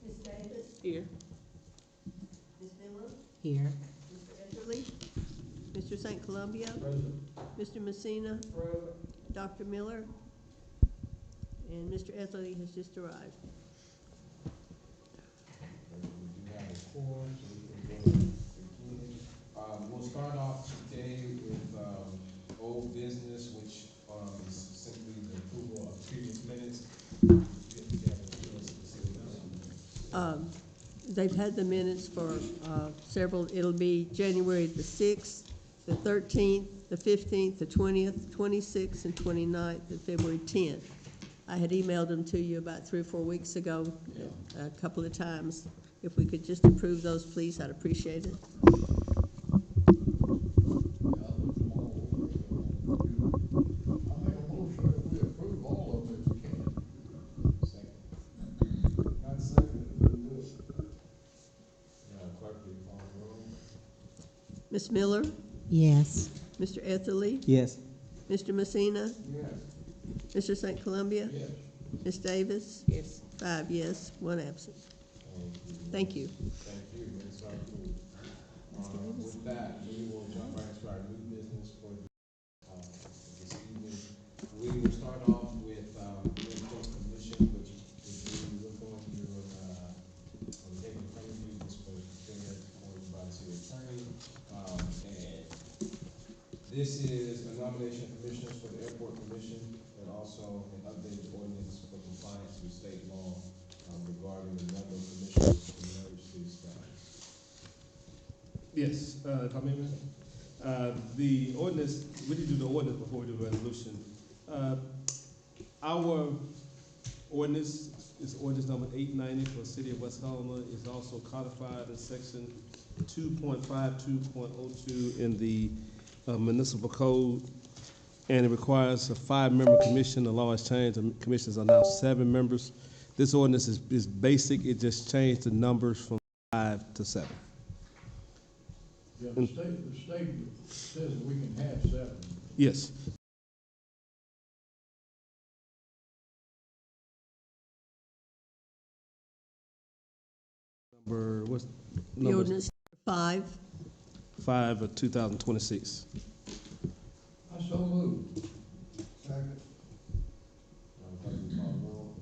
Ms. Davis? Here. Ms. Miller? Here. Mr. Etherly? Mr. St. Columbia? Present. Mr. Messina? Present. Dr. Miller? And Mr. Etherly has just arrived. We do have a quorum, so we can go again. We'll start off today with, old business, which, is simply the approval of previous minutes. They've had the minutes for several, it'll be January the 6th, the 13th, the 15th, the 20th, 26th, and 29th, and February 10th. I had emailed them to you about 3 or 4 weeks ago, a couple of times. If we could just approve those, please, I'd appreciate it. Ms. Miller? Yes. Mr. Etherly? Yes. Mr. Messina? Yes. Mr. St. Columbia? Yes. Ms. Davis? Yes. 5 yes, 1 absent. Thank you. Thank you, Ms. Hartford. With that, we will jump right into our new business for this evening. We will start off with airport commission, which we're going through on taking front of you. This was prepared for you by the city attorney. And this is a nomination of commissioners for the airport commission, and also an updated ordinance for compliance with state law regarding the number of commissioners and emergency status. Yes, if I may, the ordinance, we need to do the ordinance before we do the resolution. Our ordinance is ordinance number 890 for the city of West Helena. Is also codified in section 2.52.02 in the municipal code, and it requires a 5-member commission. The law has changed. The commissions are now 7 members. This ordinance is basic. It just changed the numbers from 5 to 7. Yeah, the state says we can have 7. Yes. What's The number? ordinance 5. 5 of 2026. I so moved. Second. Clerk, will you call the roll?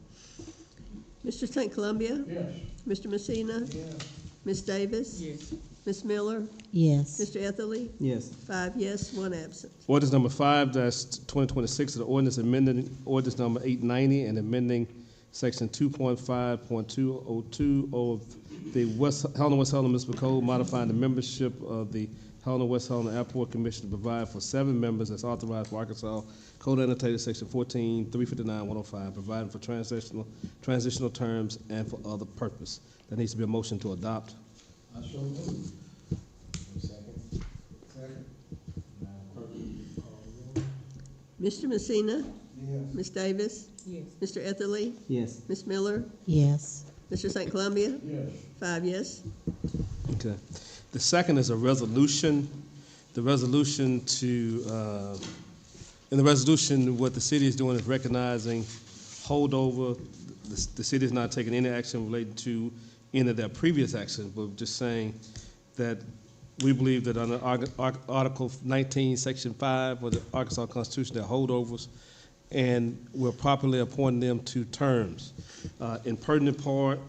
Mr. St. Columbia? Yes. Mr. Messina? Yes. Ms. Davis? Yes. Ms. Miller? Yes. Mr. Etherly? Yes. 5 yes, 1 absent. Ordinance number 5-2026 of the ordinance amending ordinance number 890 and amending section 2.5.202 of the Helena-West Helena Municipal Code, modifying the membership of the Helena-West Helena Airport Commission to provide for 7 members as authorized for Arkansas Code annotated section 14-359-105, providing for transitional terms and for other purpose. There needs to be a motion to adopt. I so moved. Second. Second. Clerk, will you call the roll? Mr. Messina? Yes. Ms. Davis? Yes. Mr. Etherly? Yes. Ms. Miller? Yes. Mr. St. Columbia? Yes. 5 yes. Okay. The second is a resolution. The resolution in the resolution, what the city is doing is recognizing holdover. The city is not taking any action related to any of their previous actions, but just saying that we believe that under Article 19, Section 5 of the Arkansas Constitution, they're holdovers, and we're properly appointing them to terms. In pertinent part,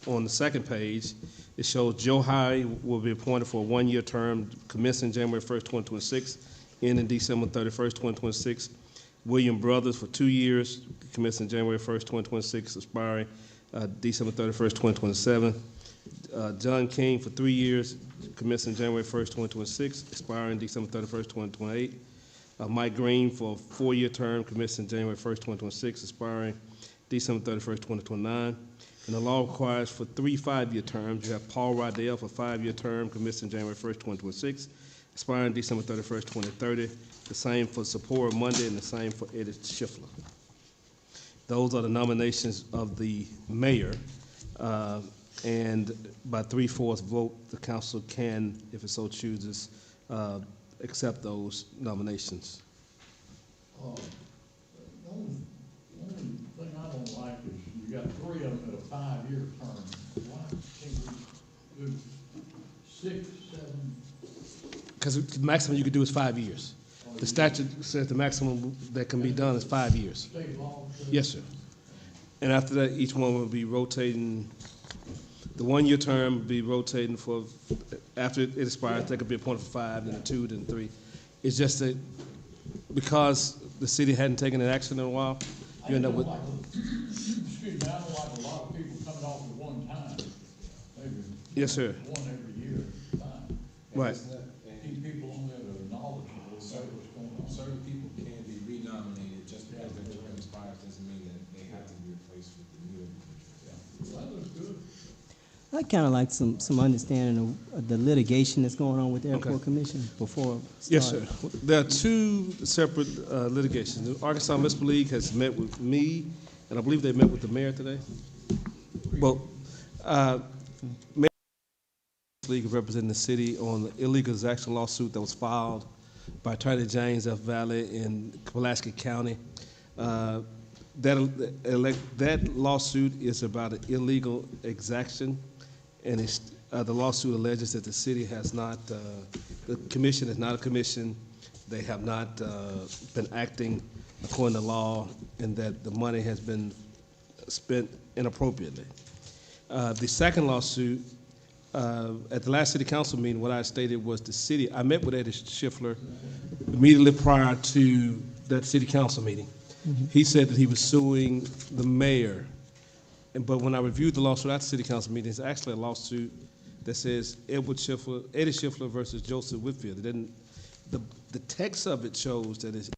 on the second page, it shows Joe High will be appointed for a 1-year term commencing January 1st, 2026, ending December 31st, 2026. William Brothers for 2 years, commencing January 1st, 2026, expiring December 31st, 2027. John King for 3 years, commencing January 1st, 2026, expiring December 31st, 2028. Mike Green for a 4-year term, commencing January 1st, 2026, expiring December 31st, 2029. And the law requires for 3 5-year terms. You have Paul Rydell for a 5-year term, commencing January 1st, 2026, expiring December 31st, 2030. The same for Sephora Monday and the same for Eddie Schiffler. Those are the nominations of the mayor. And by 3/4 vote, the council can, if it so chooses, accept those nominations. The only thing I don't like is you got 3 of them at a 5-year term. to 6, 7, Because the maximum you could do is 5 years. The statute says the maximum that can be done is 5 years. state law says? Yes, sir. And after that, each one will be rotating, the 1-year term will be rotating for, after it expires, they could be appointed for 5, then 2, then 3. It's just that because the city hadn't taken an action in a while, you end up with, Excuse me, I don't like a lot of people coming off at one time, maybe yes, sir. one every year, fine. Right. Keep people on there that are knowledgeable, say what's going on. Certain people can be renominated just because their term expires doesn't mean that they have to be replaced with the new individual. That looks good. I'd kind of like some understanding of the litigation that's going on with the Okay. Airport Commission before. Yes, sir. There are 2 separate litigations. The Arkansas Municipal League has met with me, and I believe they met with the mayor today. Well, Mayor League representing the city on the illegal exaction lawsuit that was filed by Attorney James F. Valley in Pulaski County. That lawsuit is about an illegal exaction, and the lawsuit alleges that the city has not, the commission is not a commission, they have not been acting according to law, and that the money has been spent inappropriately. The second lawsuit, at the last city council meeting, what I stated was the city, I met with Eddie Schiffler immediately prior to that city council meeting. He said that he was suing the mayor. But when I reviewed the lawsuit at the city council meeting, it's actually a lawsuit that says Eddie Schiffler versus Joseph Whitfield. It didn't, the text of it shows that it's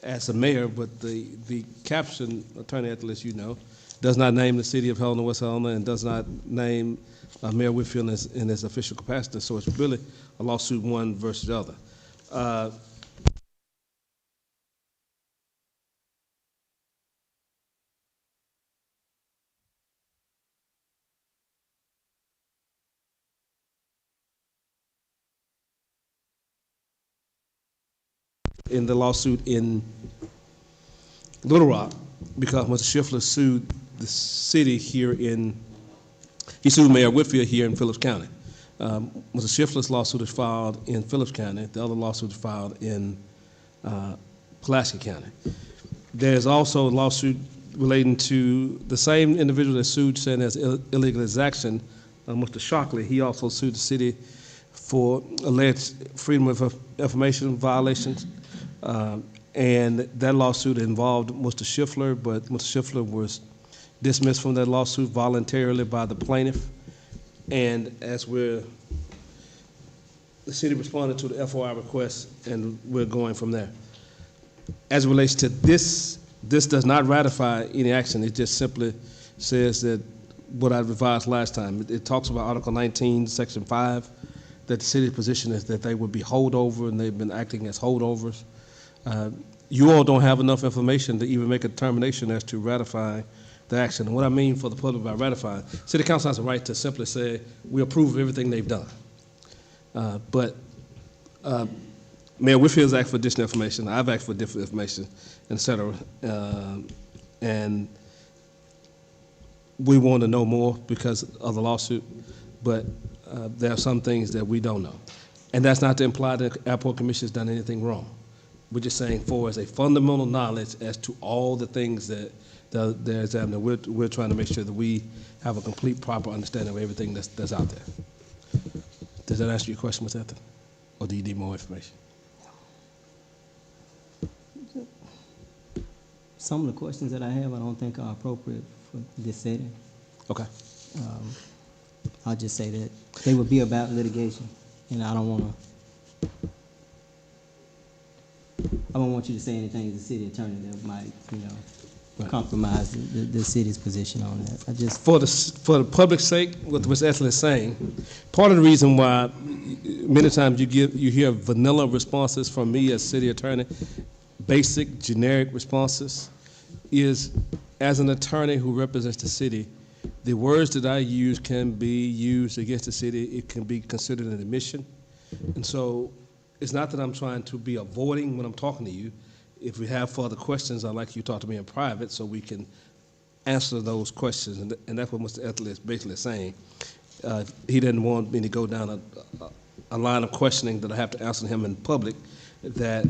as a mayor, but the caption, Attorney Atlas, you know, does not name the city of Helena-West Helena and does not name Mayor Whitfield in his official capacity. So it's really a lawsuit one versus the other. In the lawsuit in Little Rock, because Mr. Schiffler sued the city here he sued Mayor Whitfield here in Phillips County. Mr. Schiffler's lawsuit is filed in Phillips County. The other lawsuit is filed in Pulaski County. There's also a lawsuit relating to the same individual that sued saying there's illegal exaction, Mr. Shockley. He also sued the city for alleged freedom of information violations. And that lawsuit involved Mr. Schiffler, but Mr. Schiffler was dismissed from that lawsuit voluntarily by the plaintiff. And as the city responded to the FOI request, and we're going from there. As it relates to this does not ratify any action. It just simply says that what I revised last time. It talks about Article 19, Section 5, that the city's position is that they would be holdover, and they've been acting as holdovers. You all don't have enough information to even make a determination as to ratify the action. And what I mean for the public by ratifying, City Council has a right to simply say, we approve of everything they've done. But Mayor Whitfield's asked for additional information, I've asked for different information, et cetera. And we want to know more because of the lawsuit, but there are some things that we don't know. And that's not to imply that the Airport Commission has done anything wrong. We're just saying for as a fundamental knowledge as to all the things that they're examining, we're trying to make sure that we have a complete, proper understanding of everything that's out there. Does that answer your question, Ms. Anthony? Or do you need more information? Some of the questions that I have, I don't think are appropriate for this setting. Okay. I'll just say that they would be about litigation, and I don't want you to say anything as a city attorney that might, Right. compromise the city's position on that. I just, For the public's sake, what Ms. Ethelyn is saying, part of the reason why many times you hear vanilla responses from me as city attorney, basic, generic responses, is as an attorney who represents the city, the words that I use can be used against the city. It can be considered an admission. And so it's not that I'm trying to be avoiding when I'm talking to you. If we have further questions, I'd like you to talk to me in private so we can answer those questions. And that's what Mr. Ethelyn is basically saying. He didn't want me to go down a line of questioning that I have to answer him in public, that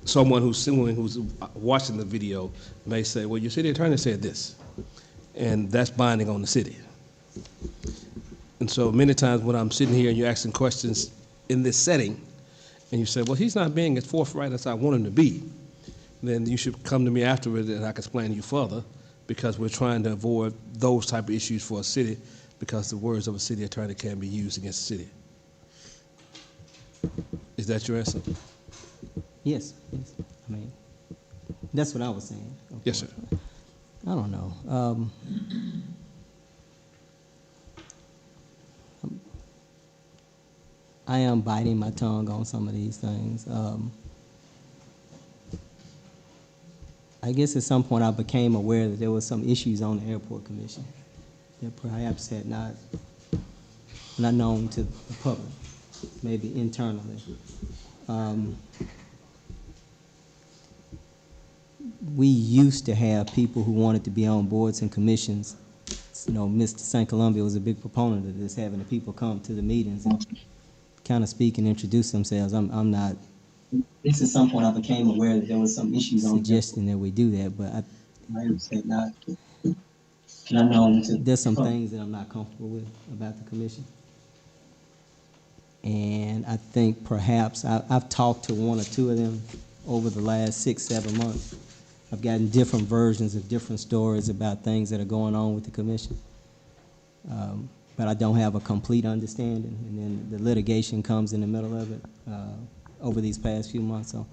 someone who's watching the video may say, well, your city attorney said this, and that's binding on the city. And so many times when I'm sitting here and you're asking questions in this setting, and you say, well, he's not being as forthright as I want him to be, then you should come to me afterwards and I can explain to you further, because we're trying to avoid those type of issues for a city, because the words of a city attorney can be used against the city. Is that your answer? Yes, yes. I mean, that's what I was saying. Yes, sir. I don't know. I am biting my tongue on some of these things. I guess at some point I became aware that there was some issues on the airport commission that perhaps had not known to the public, maybe internally. We used to have people who wanted to be on boards and commissions. You know, Mr. St. Columbia was a big proponent of this, having the people come to the meetings and kind of speak and introduce themselves. I'm not. This is some point I became aware that there was some issues on suggesting that we do that, but I said not. Can I know? There's some things that I'm not comfortable with about the commission. And I think perhaps I've talked to one or two of them over the last 6-7 months. I've gotten different versions of different stories about things that are going on with the commission. But I don't have a complete understanding, and then the litigation comes in the middle of it over these past few months. So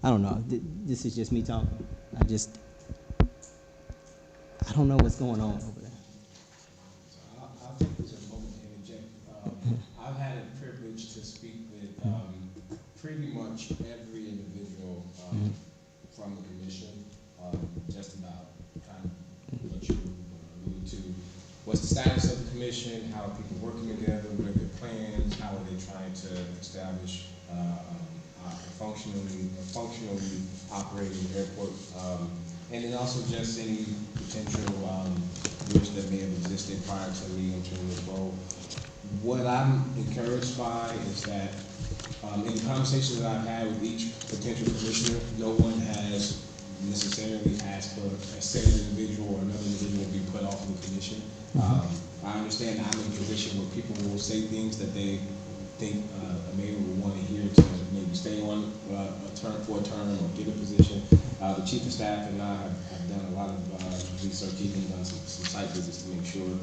I don't know. This is just me talking. I don't know what's going on over there. I'll take this a moment to interject. I've had a privilege to speak with pretty much every individual from the commission, just about kind of what you alluded to. What's the status of the commission? How are people working together? What are their plans? How are they trying to establish a functionally operating airport? And then also just any potential risks that may have existed prior to me entering the role. What I'm encouraged by is that in the conversations that I've had with each potential commissioner, no one has necessarily asked for a certain individual or another individual to be put off of the commission. I understand I'm in a position where people will say things that they think a mayor would want to hear to maybe stay on a term or get a position. The chief of staff and I have done a lot of research, even done some site visits to make sure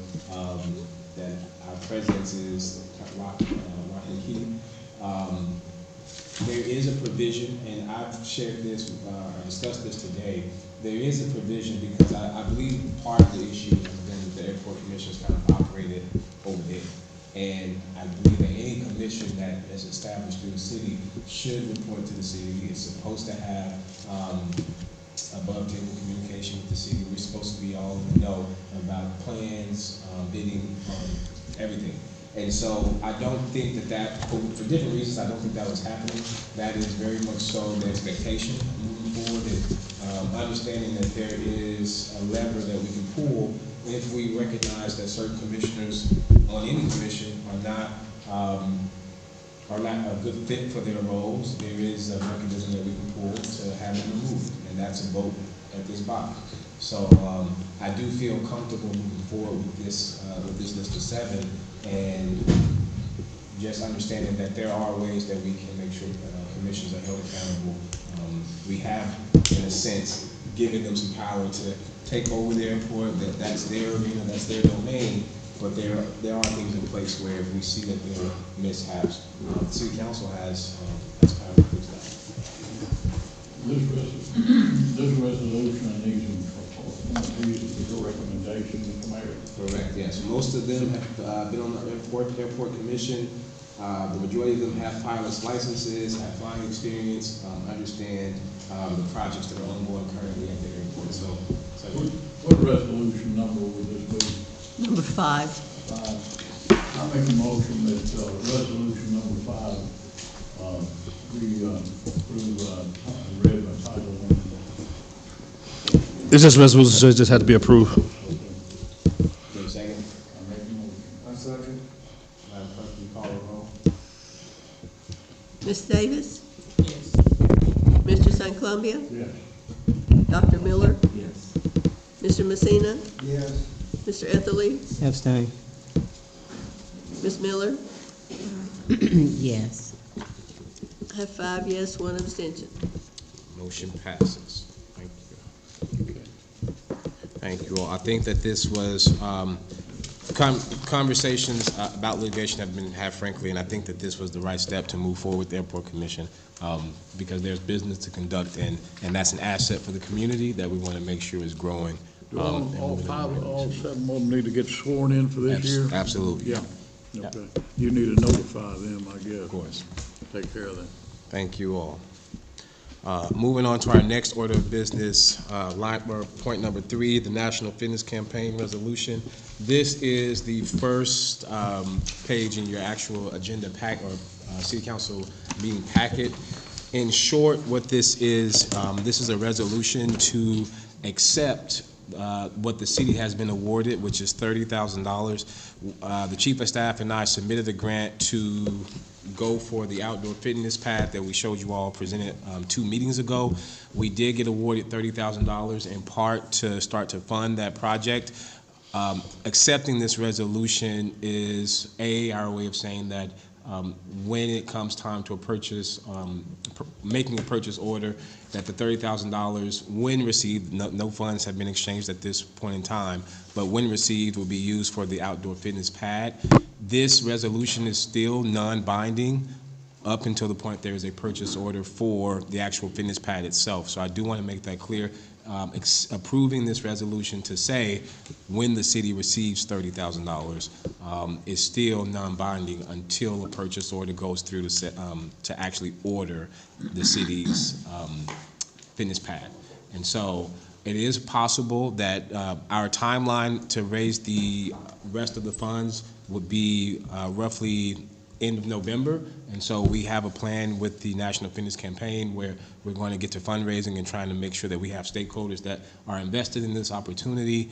that our presence is locked and key. There is a provision, and I've shared this, I discussed this today. There is a provision because I believe part of the issue has been that the airport commission has kind of operated over there. And I believe that any commission that is established through the city should report to the city. It's supposed to have above table communication with the city. We're supposed to be all in the know about plans, bidding, everything. And so I don't think that for different reasons, I don't think that was happening. That is very much so the expectation moving forward, and understanding that there is a lever that we can pull if we recognize that certain commissioners on any commission are not a good fit for their roles. There is a mechanism that we can pull to have them removed, and that's a vote at this body. So I do feel comfortable moving forward with this list of 7, and just understanding that there are ways that we can make sure commissions are held accountable. We have, in a sense, given them some power to take over the airport. That's their arena, that's their domain. But there are things in place where if we see that there are mishaps, the city council has power to fix that. This resolution needs your recommendation, Mr. Mayor. Correct, yes. Most of them have been on the airport commission. The majority of them have pilot's licenses, have flying experience, understand the projects that are ongoing currently at the airport. So what resolution number would this be? Number 5. 5. I make a motion that resolution number 5 be approved, read by title only. It's just resolution, so it just had to be approved. second. I make a motion. Ms. Davis? Yes. Mr. St. Columbia? Yes. Dr. Miller? Yes. Mr. Messina? Yes. Mr. Etherly? Abstain. Ms. Miller? Yes. I have 5 yes, 1 abstention. Motion passes. Thank you. Thank you all. I think that this was, conversations about litigation have been had frankly, and I think that this was the right step to move forward with the Airport Commission, because there's business to conduct, and that's an asset for the community that we want to make sure is growing. Do all 7 of them need to get sworn in for this year? Absolutely. Yeah. Okay. You need to notify them, I guess. Of course. Take care of that. Thank you all. Moving on to our next order of business, point number 3, the National Fitness Campaign Resolution. This is the first page in your actual agenda pack or City Council meeting packet. In short, what this is a resolution to accept what the city has been awarded, which is $30,000. The Chief of Staff and I submitted a grant to go for the outdoor fitness pad that we showed you all presented 2 meetings ago. We did get awarded $30,000 in part to start to fund that project. Accepting this resolution is our way of saying that when it comes time to a purchase, making a purchase order, that the $30,000, when received, no funds have been exchanged at this point in time, but when received will be used for the outdoor fitness pad. This resolution is still non-binding up until the point there is a purchase order for the actual fitness pad itself. So I do want to make that clear. Approving this resolution to say when the city receives $30,000 is still non-binding until a purchase order goes through to actually order the city's fitness pad. And so it is possible that our timeline to raise the rest of the funds would be roughly end of November, and so we have a plan with the National Fitness Campaign where we're going to get to fundraising and trying to make sure that we have stakeholders that are invested in this opportunity,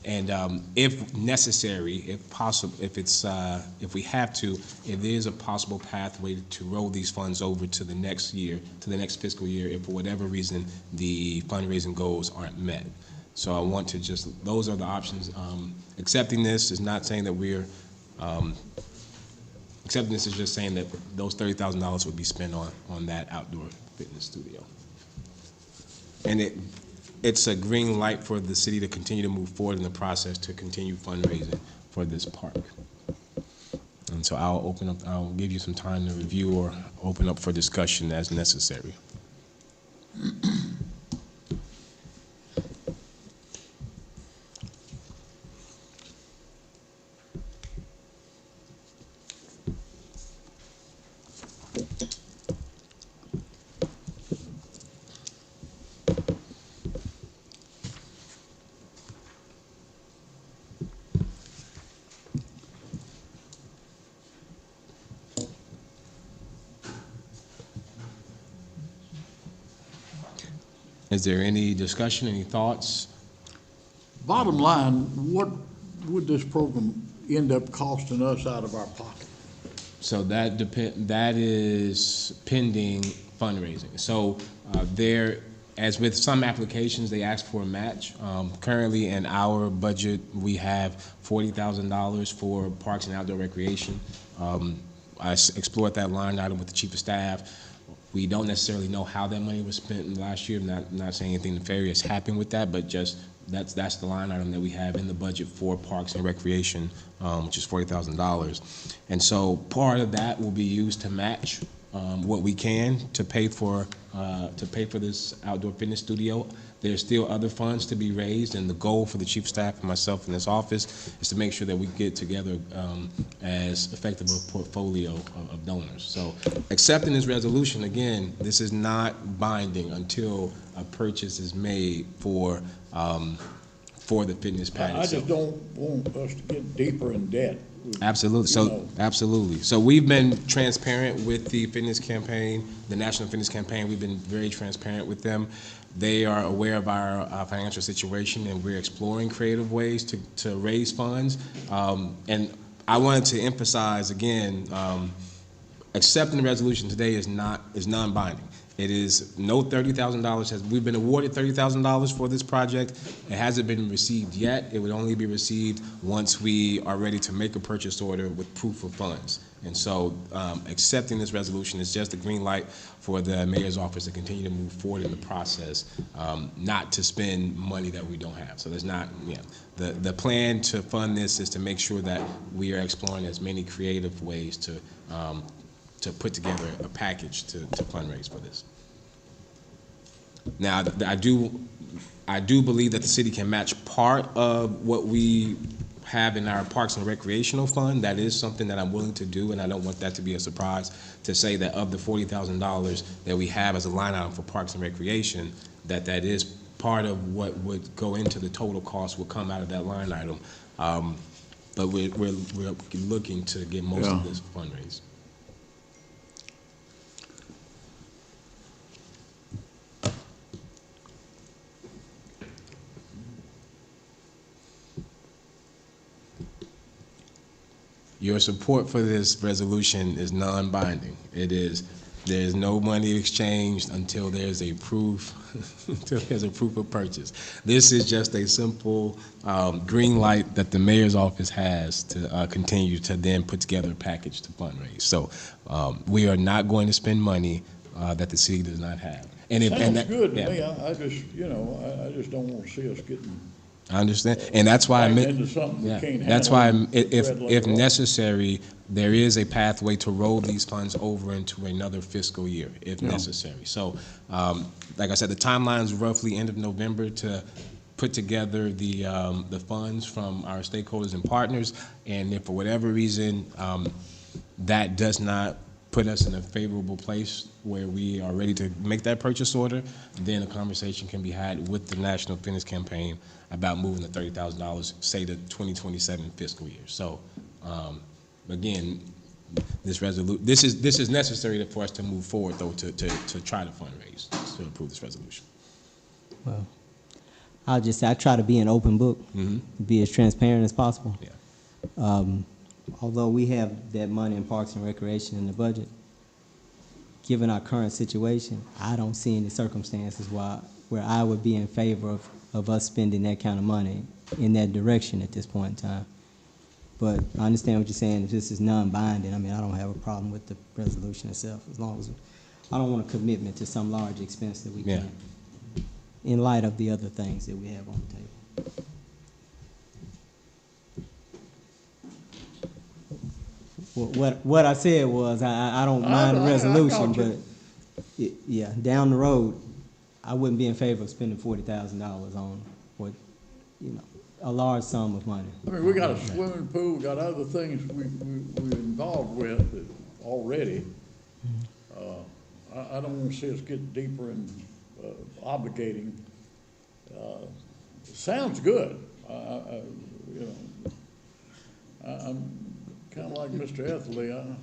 and if necessary, if possible, if we have to, if there is a possible pathway to roll these funds over to the next year, to the next fiscal year, if for whatever reason the fundraising goals aren't met. So I want to those are the options. Accepting this is not saying that we're accepting this is just saying that those $30,000 would be spent on that outdoor fitness studio. And it's a green light for the city to continue to move forward in the process to continue fundraising for this park. And so I'll give you some time to review or open up for discussion as necessary. Is there any discussion, any thoughts? Bottom line, what would this program end up costing us out of our pocket? So that is pending fundraising. So as with some applications, they ask for a match. Currently in our budget, we have $40,000 for parks and outdoor recreation. I explored that line item with the Chief of Staff. We don't necessarily know how that money was spent in last year. I'm not saying anything nefarious happened with that, but just that's the line item that we have in the budget for parks and recreation, which is $40,000. And so part of that will be used to match what we can to pay for this outdoor fitness studio. There's still other funds to be raised, and the goal for the Chief of Staff and myself in this office is to make sure that we get together as effective a portfolio of donors. So accepting this resolution, again, this is not binding until a purchase is made for the fitness pad I itself. just don't want us to get deeper in debt. Absolutely. Absolutely. So we've been transparent with the fitness campaign, the National Fitness Campaign. We've been very transparent with them. They are aware of our financial situation, and we're exploring creative ways to raise funds. And I wanted to emphasize again, accepting the resolution today is non-binding. It is no $30,000 we've been awarded $30,000 for this project. It hasn't been received yet. It would only be received once we are ready to make a purchase order with proof of funds. And so accepting this resolution is just a green light for the mayor's office to continue to move forward in the process, not to spend money that we don't have. So there's not, the plan to fund this is to make sure that we are exploring as many creative ways to put together a package to fundraise for this. Now, I do believe that the city can match part of what we have in our Parks and Recreational Fund. That is something that I'm willing to do, and I don't want that to be a surprise to say that of the $40,000 that we have as a line item for Parks and Recreation, that is part of what would go into the total cost will come out of that line item. But we're looking to get most of this fundraised. Your support for this resolution is non-binding. There's no money exchanged until there's a proof, of purchase. This is just a simple green light that the mayor's office has to continue to then put together a package to fundraise. So we are not going to spend money that the city does not have. Sounds good to me. I just, I just don't want to see us getting. I understand, and that's why That's why if necessary, there is a pathway to roll these funds over into another fiscal year if necessary. So, like I said, the timeline is roughly end of November to put together the funds from our stakeholders and partners, and if for whatever reason that does not put us in a favorable place where we are ready to make that purchase order, then a conversation can be had with the National Fitness Campaign about moving the $30,000, say, the 2027 fiscal year. So, again, this is necessary for us to move forward, though, to try to fundraise to approve this resolution. Well, I'll just say I try to be an open book, be as transparent as possible. Yeah. Although we have that money in Parks and Recreation in the budget, given our current situation, I don't see any circumstances where I would be in favor of us spending that kind of money in that direction at this point in time. But I understand what you're saying. If this is non-binding, I mean, I don't have a problem with the resolution itself, as long as I don't want a commitment to some large expense that we can't, in light of the other things that we have on the table. What I said was I don't mind the resolution, but yeah, down the road, I wouldn't be in favor of spending $40,000 on what, a large sum of money. I mean, we got a swimming pool, we got other things we're involved with already. I don't want to see us get deeper in obligating. Sounds good. I'm kind of like Mr. Etherly. I'm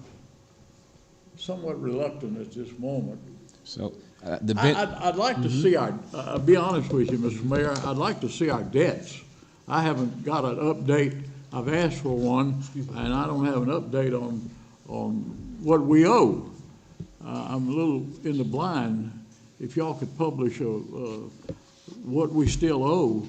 somewhat reluctant at this moment. So I'd like to see I'll be honest with you, Mr. Mayor, I'd like to see our debts. I haven't got an update. I've asked for one, and I don't have an update on what we owe. I'm a little in the blind. If y'all could publish what we still owe,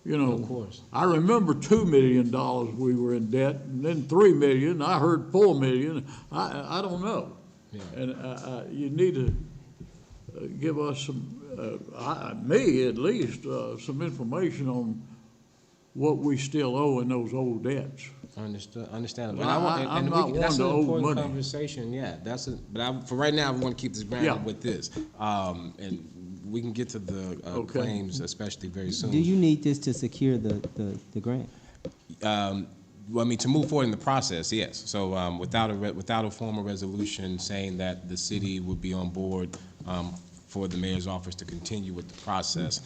of course. I remember $2 million we were in debt, and then $3 million. I heard $4 million. I don't know. Yeah. And you need to give us some, me at least, some information on what we still owe in those old debts. Understandable. I'm not one that's to an owe important money. Conversation. Yeah, for right now, we want to keep this grounded with this, and we can get to the claims, especially very soon. Do you need this to secure the grant? Well, I mean, to move forward in the process, yes. So without a formal resolution saying that the city would be on board for the mayor's office to continue with the process,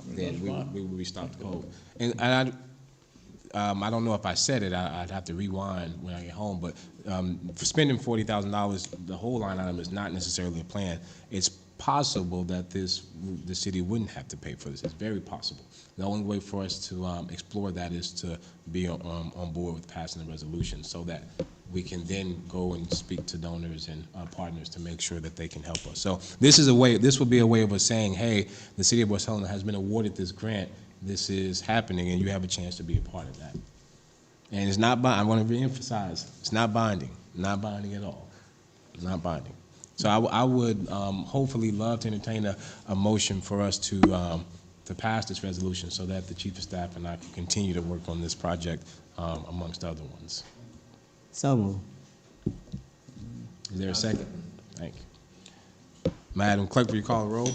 then we will be stopped cold. And I don't know if I said it. I'd have to rewind when I get home. But for spending $40,000, the whole line item is not necessarily a plan. It's possible that the city wouldn't have to pay for this. It's very possible. The only way for us to explore that is to be on board with passing the resolution, so that we can then go and speak to donors and partners to make sure that they can help us. So this is a way. This will be a way of us saying, hey, the city of West Helena has been awarded this grant. This is happening, and you have a chance to be a part of that. And it's not binding. I want to reemphasize, it's not binding. Not binding at all. Not binding. So I would hopefully love to entertain a motion for us to pass this resolution, so that the chief of staff and I can continue to work on this project amongst other ones. So moved. Is there a second? Thank you. Madam Clerk, will you call the roll?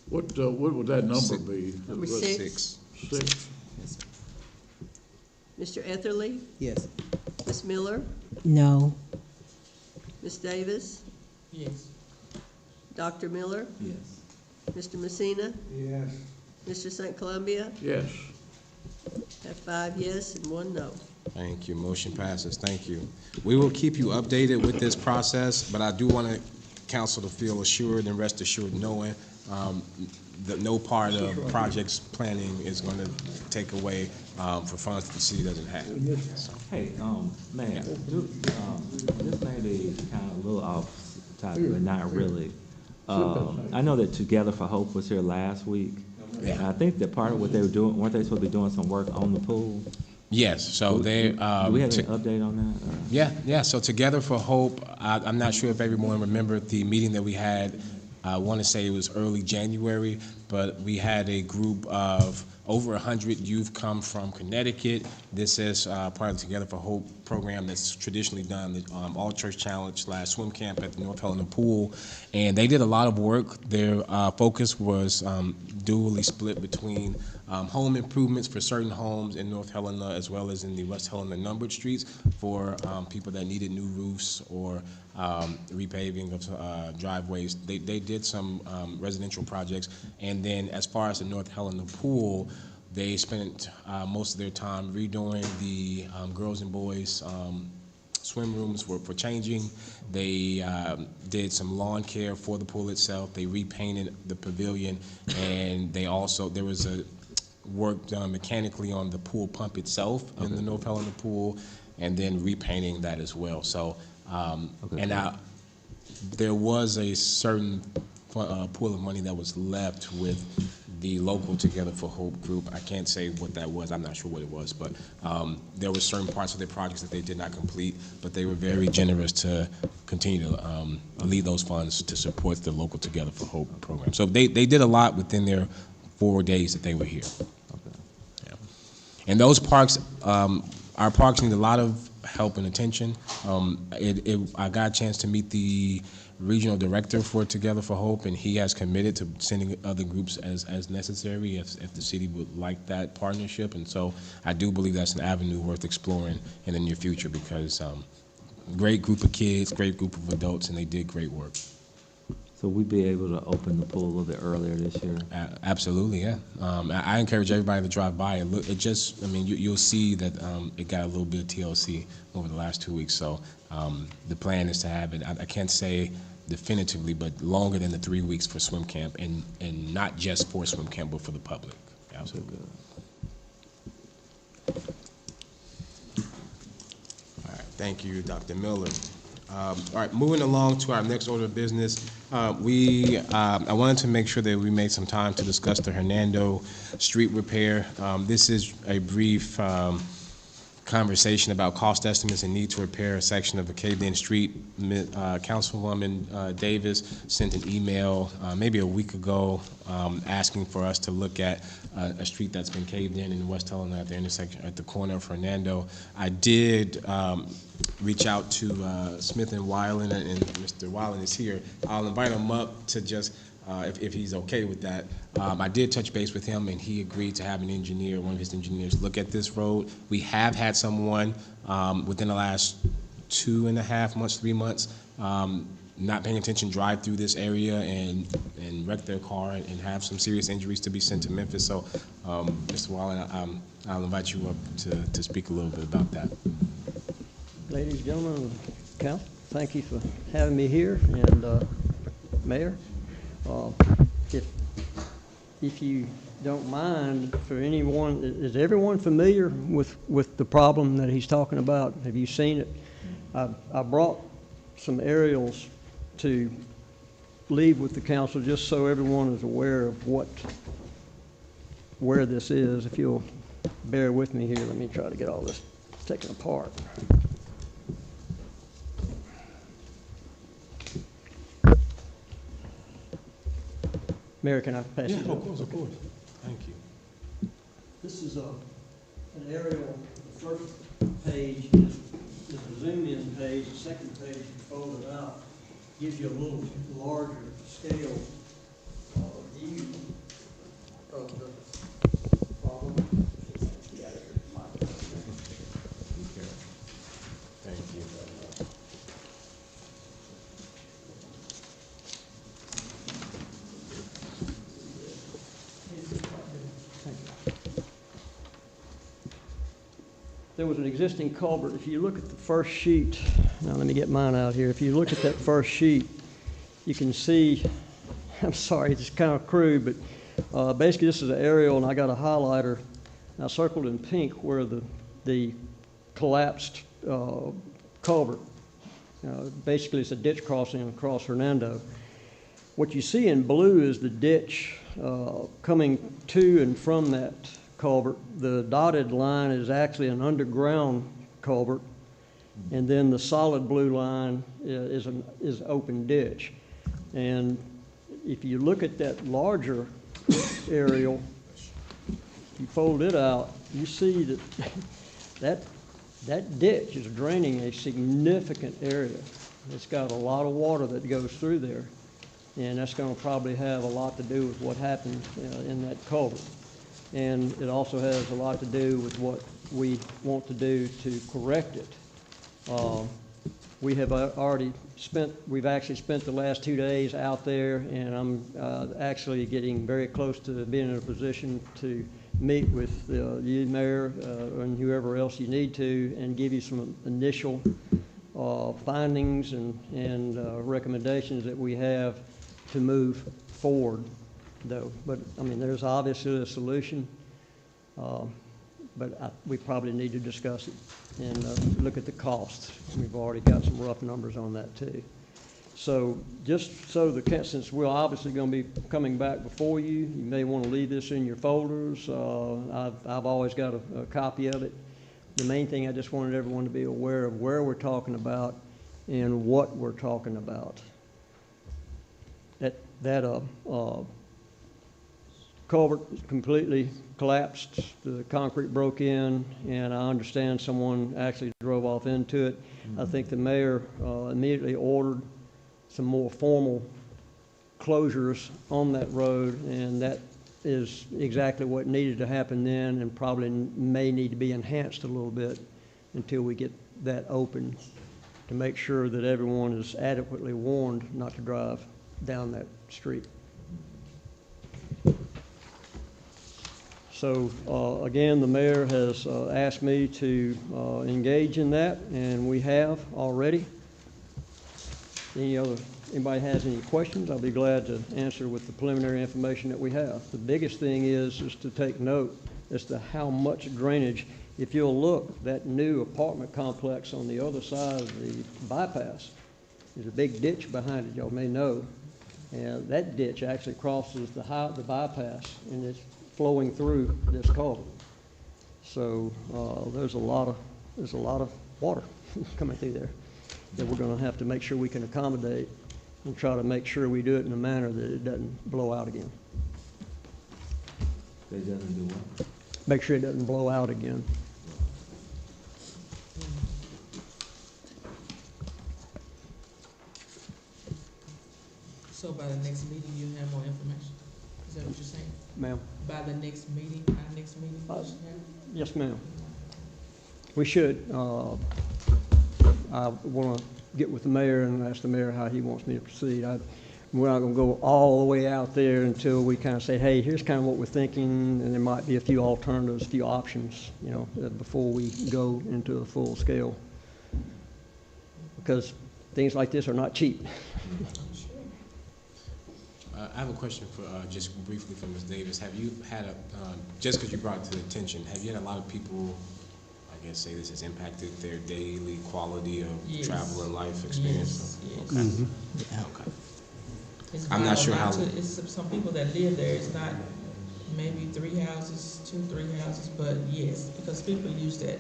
What would that number be? Number 6. 6. Mr. Etherly, Yes. Ms. Miller, No. Ms. Davis, Yes. Dr. Miller, Yes. Mr. Messina, Yes. Mr. St. Columbia. Yes. Have 5 yes and 1 no. Thank you. Motion passes. Thank you. We will keep you updated with this process, but I do want council to feel assured and rest assured knowing that no part of projects planning is going to take away for funds that the city doesn't have. So, Hey, man, this may be kind of a little off topic, but not really. I know that Together for Hope was here last week. Yeah. And I think that part of what they were doing, weren't they supposed to be doing some work on the pool? yes, so they. Do we have any update on that? Or? Yeah. So Together for Hope, I'm not sure if everyone remembered the meeting that we had. I want to say it was early January, but we had a group of over 100 youth come from Connecticut. This is part of the Together for Hope program that's traditionally done, the All Church Challenge / swim camp at the North Helena Pool. And they did a lot of work. Their focus was dually split between home improvements for certain homes in North Helena, as well as in the West Helena numbered streets for people that needed new roofs or repaving of driveways. They did some residential projects. And then as far as the North Helena Pool, they spent most of their time redoing the girls and boys swim rooms for changing. They did some lawn care for the pool itself. They repainted the pavilion, and they also, there was a work done mechanically on the pool pump itself in the North Helena Pool, and then repainting that as well. So, and there was a certain pool of money that was left with the local Together for Hope group. I can't say what that was. I'm not sure what it was, but there were certain parts of their projects that they did not complete, but they were very generous to continue to lead those funds to support the local Together for Hope program. So they did a lot within their 4 days that they were here. Okay. Yeah. And those parks, our parks need a lot of help and attention. I got a chance to meet the regional director for Together for Hope, and he has committed to sending other groups as necessary if the city would like that partnership. And so I do believe that's an avenue worth exploring in the near future, because great group of kids, great group of adults, and they did great work. So we'd be able to open the pool a little bit earlier this year? Absolutely, yeah. I encourage everybody to drive by and look. It just, I mean, you'll see that it got a little bit of TLC over the last 2 weeks. So the plan is to have it, I can't say definitively, but longer than the 3 weeks for swim camp, and not just for swim camp, but for the public. Absolutely. All right, thank you, Dr. Miller. All right, moving along to our next order of business, I wanted to make sure that we made some time to discuss the Hernando Street repair. This is a brief conversation about cost estimates and need to repair a section of the caved-in street. Councilwoman Davis sent an email maybe a week ago asking for us to look at a street that's been caved in West Helena at the intersection, at the corner of Hernando. I did reach out to Smith and Weiland, and Mr. Weiland is here. I'll invite him up to just, if he's okay with that. I did touch base with him, and he agreed to have an engineer, one of his engineers, look at this road. We have had someone within the last 2.5 months, 3 months, not paying attention, drive through this area and wreck their car and have some serious injuries to be sent to Memphis. So, Mr. Wallen, I'll invite you up to speak a little bit about that. Ladies and gentlemen of the council, thank you for having me here, and Mayor, if you don't mind, for anyone, is everyone familiar with the problem that he's talking about? Have you seen it? I brought some aerials to leave with the council just so everyone is aware of where this is. If you'll bear with me here, let me try to get all this taken apart. Mayor, can I pass you? Yeah, of course, of course. Thank you. This is an aerial. The first page is a zoom-in page. The second page, you fold it out, gives you a little larger scale view of the problem. Thank you. There was an existing culvert. If you look at the first sheet, now let me get mine out here. If you look at that first sheet, you can see, I'm sorry, it's kind of crude, but basically this is an aerial, and I got a highlighter. I circled in pink where the collapsed culvert. Basically, it's a ditch crossing across Hernando. What you see in blue is the ditch coming to and from that culvert. The dotted line is actually an underground culvert, and then the solid blue line is open ditch. And if you look at that larger aerial, you fold it out, you see that ditch is draining a significant area. It's got a lot of water that goes through there, and that's going to probably have a lot to do with what happened in that culvert. And it also has a lot to do with what we want to do to correct it. We've actually spent the last 2 days out there, and I'm actually getting very close to being in a position to meet with you, Mayor, and whoever else you need to, and give you some initial findings and recommendations that we have to move forward, though. But, I mean, there's obviously a solution, but we probably need to discuss it and look at the costs. We've already got some rough numbers on that, too. So just so since we're obviously going to be coming back before you, you may want to leave this in your folders. I've always got a copy of it. The main thing, I just wanted everyone to be aware of where we're talking about and what we're talking about. That culvert completely collapsed, the concrete broke in, and I understand someone actually drove off into it. I think the mayor immediately ordered some more formal closures on that road, and that is exactly what needed to happen then, and probably may need to be enhanced a little bit until we get that open to make sure that everyone is adequately warned not to drive down that street. So again, the mayor has asked me to engage in that, and we have already. Anybody has any questions, I'll be glad to answer with the preliminary information that we have. The biggest thing is to take note as to how much drainage. If you'll look, that new apartment complex on the other side of the bypass, there's a big ditch behind it, y'all may know. And that ditch actually crosses the bypass, and it's flowing through this culvert. So there's a lot of water coming through there that we're going to have to make sure we can accommodate and try to make sure we do it in a manner that it doesn't blow out again. They doesn't do what? Make sure it doesn't blow out again. So by the next meeting, you'll have more information? Is that what you're saying? Ma'am? By the next meeting, our next meeting? Yes, ma'am. We should. I want to get with the mayor and ask the mayor how he wants me to proceed. We're not going to go all the way out there until we kind of say, hey, here's kind of what we're thinking, and there might be a few alternatives, a few options, before we go into a full-scale because things like this are not cheap. I have a question for, just briefly for Ms. Davis. Have you had just because you brought it to the attention, have you had a lot of people, I guess, say this has impacted their daily quality of travel and life experience? Yes. Okay. Yeah. Okay. It's I'm not sure how. It's some people that live there. It's not maybe 3 houses, 2, 3 houses, but yes, because people use that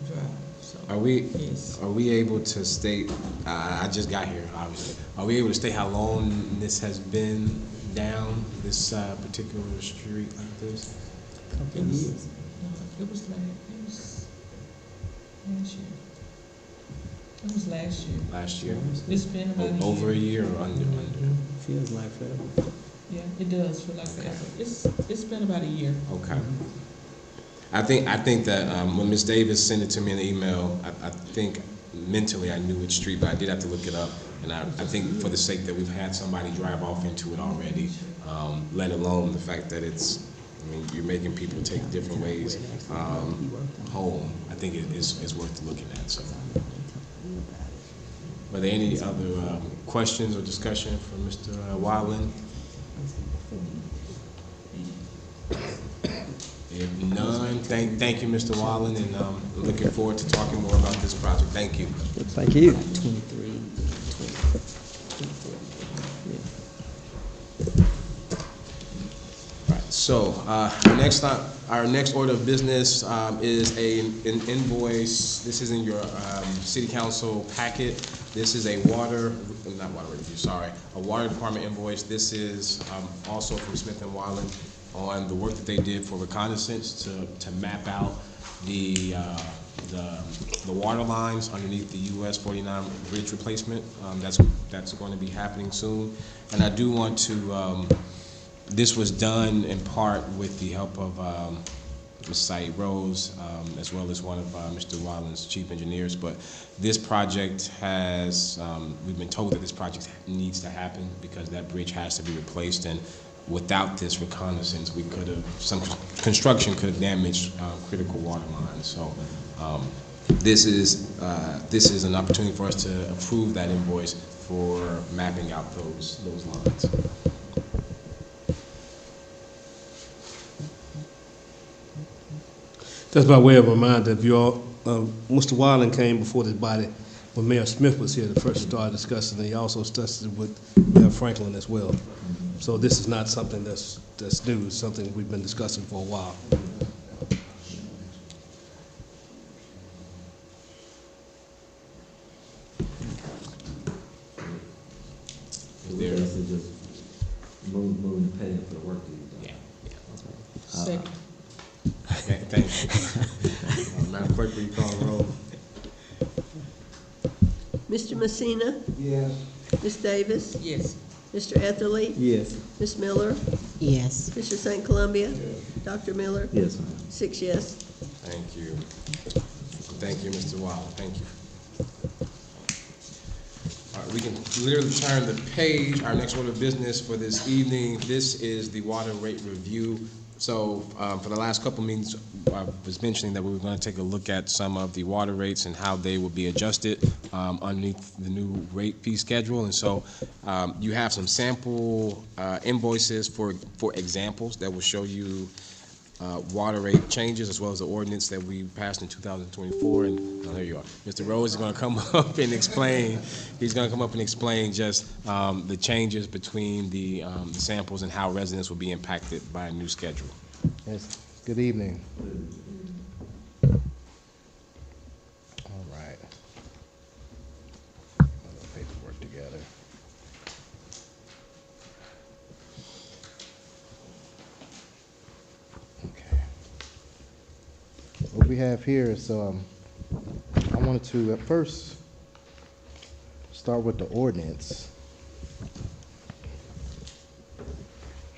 drive. So Are we yes. are we able to state? I just got here, obviously. Are we able to state how long this has been down this particular street like this? It was, no, it was last year. It was last year. Last year. It's been about a year. Over a year or under? Feels like forever. Yeah, it does feel like forever. It's been about a year. Okay. I think that when Ms. Davis sent it to me in the email, I think mentally I knew which street, but I did have to look it up. And I think for the sake that we've had somebody drive off into it already, let alone the fact that it's, I mean, you're making people take different ways home, I think it is worth looking at. So, are there any other questions or discussion for Mr. Wyland? If none, thank you, Mr. Wallen, and looking forward to talking more about this project. Thank you. Thank you. 23, 24. Right. So our next order of business is an invoice. This is in your city council packet. This is a water department invoice. This is also from Smith & Wallen on the work that they did for reconnaissance to map out the water lines underneath the US 49 bridge replacement. That's going to be happening soon. And I do want to, this was done in part with the help of Ms. Said Rose, as well as one of Mr. Wallen's chief engineers. But this project has, we've been told that this project needs to happen because that bridge has to be replaced. And without this reconnaissance, some construction could have damaged critical water lines. So this is an opportunity for us to approve that invoice for mapping out those lines. Just by way of a reminder, if you all, Mr. Wyland came before this body when Mayor Smith was here to first start discussing, and he also discussed it with Mayor Franklin as well. So this is not something that's new, it's something we've been discussing for a while. This is just moving the pay for the work that you've done. Yeah. Second. Okay, thank you. Madam Clerk, will you call the roll? Mr. Messina? Yes. Ms. Davis? Yes. Mr. Etherly? Yes. Ms. Miller? Yes. Mr. St. Columbia? Dr. Miller? Yes, ma'am. 6 yes. Thank you. Thank you, Mr. Wilder. Thank you. All right, we can literally turn the page. Our next order of business for this evening, this is the water rate review. So for the last couple meetings, I was mentioning that we were going to take a look at some of the water rates and how they will be adjusted underneath the new rate fee schedule. And so you have some sample invoices for examples that will show you water rate changes, as well as the ordinance that we passed in 2024. And there you are. Mr. Rose is going to come up and explain. He's going to come up and explain just the changes between the samples and how residents will be impacted by a new schedule. Yes. Good evening. All right. Put the paperwork together. Okay. What we have here is, I wanted to at first start with the ordinance.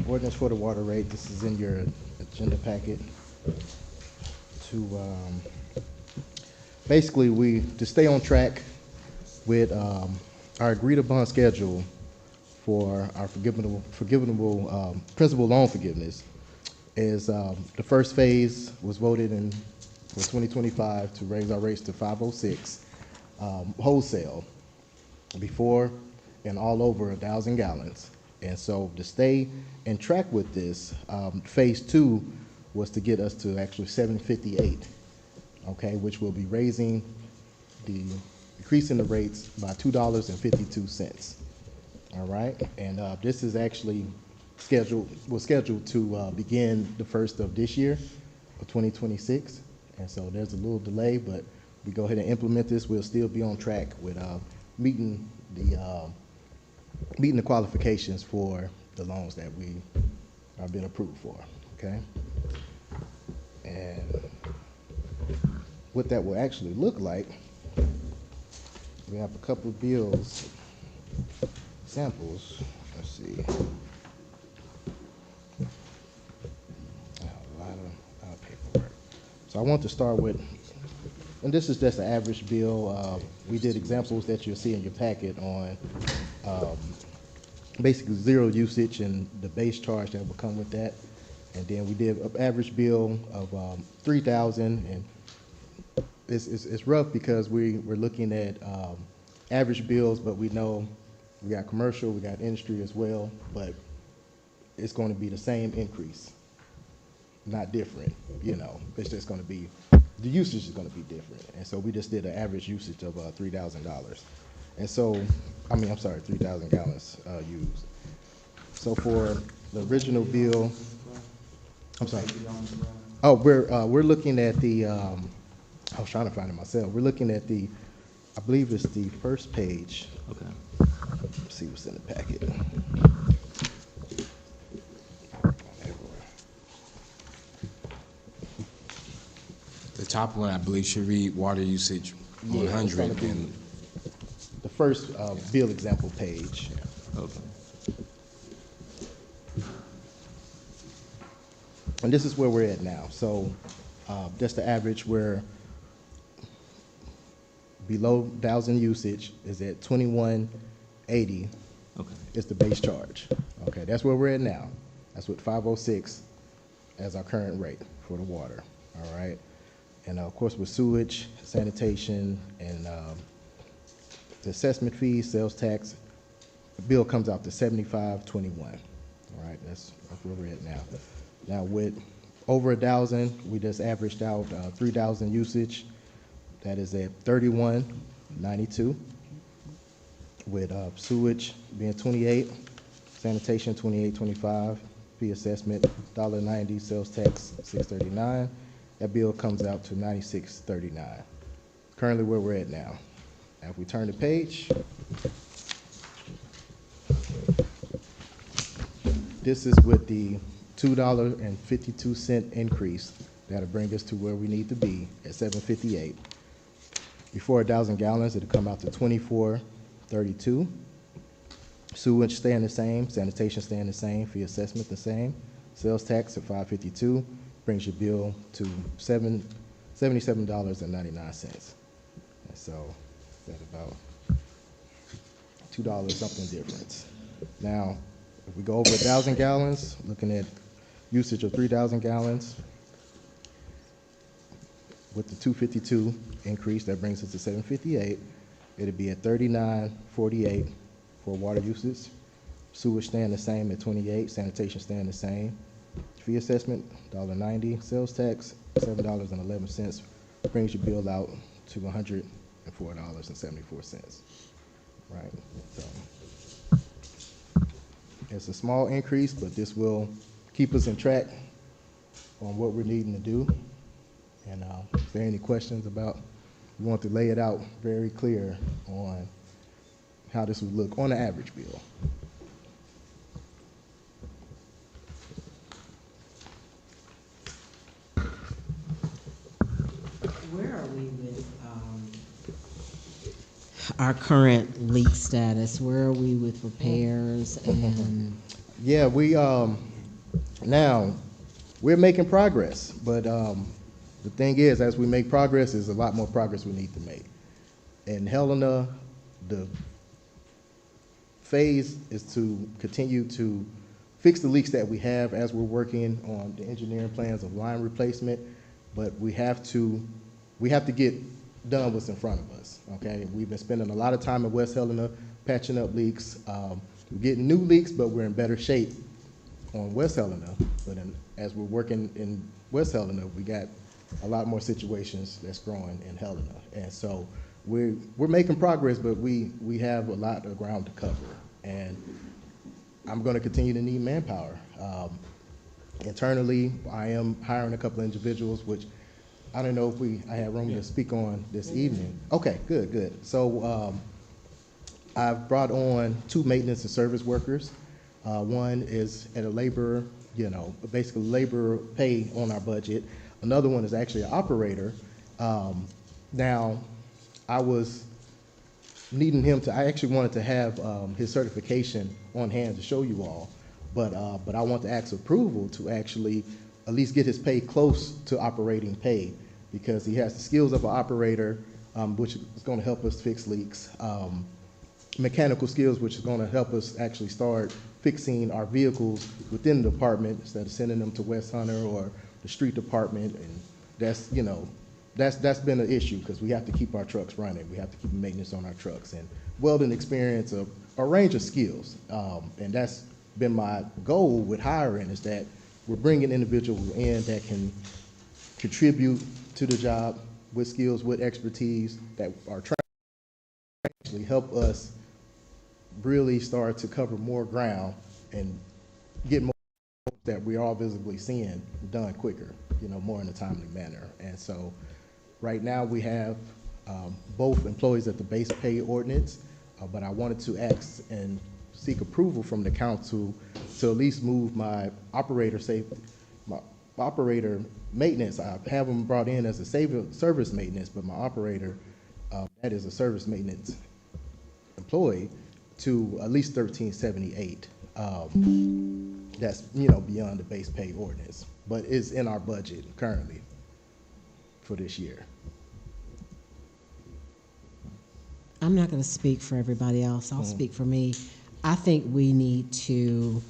Ordinance for the water rate. This is in your agenda packet. To basically, to stay on track with our agreed upon schedule for our forgivable principal loan forgiveness. Is the first phase was voted in for 2025 to raise our rates to 506 wholesale before and all over 1,000 gallons. And so to stay and track with this, phase 2 was to get us to actually 758, okay, which will be increasing the rates by $2.52. All right, and this is actually was scheduled to begin the first of this year, of 2026. And so there's a little delay, but we go ahead and implement this, we'll still be on track with meeting the qualifications for the loans that we are being approved for, okay? And what that will actually look like, we have a couple of bills, samples, let's see. A lot of paperwork. So I want to start with, and this is just an average bill. We did examples that you'll see in your packet on basically zero usage and the base charge that will come with that. And then we did an average bill of $3,000, and it's rough because we're looking at average bills, but we know we got commercial, we got industry as well, but it's going to be the same increase, not different, you know. It's just going to be, the usage is going to be different. And so we just did an average usage of $3,000. And so, I'm sorry, 3,000 gallons used. So for the original bill, I'm sorry. Oh, we're looking at the, I was trying to find it myself. We're looking at the, I believe it's the first page. Okay. Let's see what's in the packet. The top one, I believe, should read water usage Yeah, it's 100. gonna be And the first bill example page. Okay. And this is where we're at now. So just the average, we're below 1,000 usage is at 2180 Okay. is the base charge. Okay, that's where we're at now. That's with 506 as our current rate for the water, all right? And of course with sewage, sanitation, and the assessment fees, sales tax, the bill comes out to 7521. All right, that's where we're at now. Now with over 1,000, we just averaged out 3,000 usage. That is at 3192. With sewage being 28, sanitation 2825, fee assessment $1.90, sales tax $6.39. That bill comes out to $96.39. Currently where we're at now. Now if we turn the page, this is with the $2.52 increase. That'll bring us to where we need to be at 758. Before 1,000 gallons, it'll come out to 2432. Sewage staying the same, sanitation staying the same, fee assessment the same, sales tax at 552, brings your bill to $77.99. And so that's about $2 something difference. Now, if we go over 1,000 gallons, looking at usage of 3,000 gallons, with the 252 increase, that brings us to 758. It'd be at 39.48 for water usage. Sewage staying the same at 28, sanitation staying the same. Fee assessment, $1.90. Sales tax, $7.11. Brings your bill out to $104.74. Right, so it's a small increase, but this will keep us in track on what we're needing to do. And if there are any questions about, we want to lay it out very clear on how this would look on the average bill. Where are we with our current leak status? Where are we with repairs and? Yeah, we now we're making progress, but the thing is, as we make progress, there's a lot more progress we need to make. In Helena, the phase is to continue to fix the leaks that we have as we're working on the engineering plans of line replacement. but we have to get done what's in front of us, okay? We've been spending a lot of time in West Helena patching up leaks. We're getting new leaks, but we're in better shape on West Helena. But as we're working in West Helena, we got a lot more situations that's growing in Helena. And so we're making progress, but we have a lot of ground to cover. And I'm gonna continue to need manpower. Internally, I am hiring a couple of individuals, which I don't know if I have room to speak on this evening. Okay, good. So I've brought on 2 maintenance and service workers. One is at a labor, basically labor pay on our budget. Another one is actually an operator. Now, I was needing him to, I actually wanted to have his certification on hand to show you all, but I want to ask approval to actually at least get his pay close to operating pay, because he has the skills of an operator, which is going to help us fix leaks, mechanical skills, which is going to help us actually start fixing our vehicles within the department instead of sending them to West Hunter or the street department. And that's been an issue, because we have to keep our trucks running. We have to keep maintenance on our trucks, and welding experience, a range of skills. And that's been my goal with hiring, is that we're bringing individuals in that can contribute to the job with skills, with expertise, that are trying to actually help us really start to cover more ground and get more that we're all visibly seeing done quicker, more in a timely manner. And so right now we have both employees at the base pay ordinance, but I wanted to ask and seek approval from the council to at least move my operator maintenance. I have them brought in as a service maintenance, but my operator, that is a service maintenance employee, to at least 1378. That's, beyond the base pay ordinance, but is in our budget currently for this year. I'm not going to speak for everybody else. I'll speak for me. I think we need to,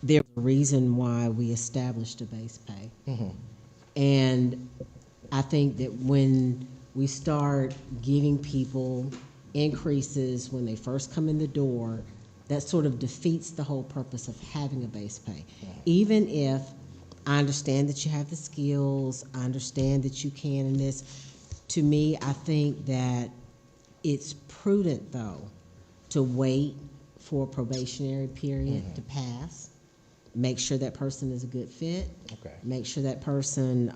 there's a reason why we established a base pay. And I think that when we start giving people increases when they first come in the door, that sort of defeats the whole purpose of having a base pay. Even if I understand that you have the skills, I understand that you can in this, to me, I think that it's prudent, though, to wait for a probationary period to pass, make sure that person is a good fit, make sure that person,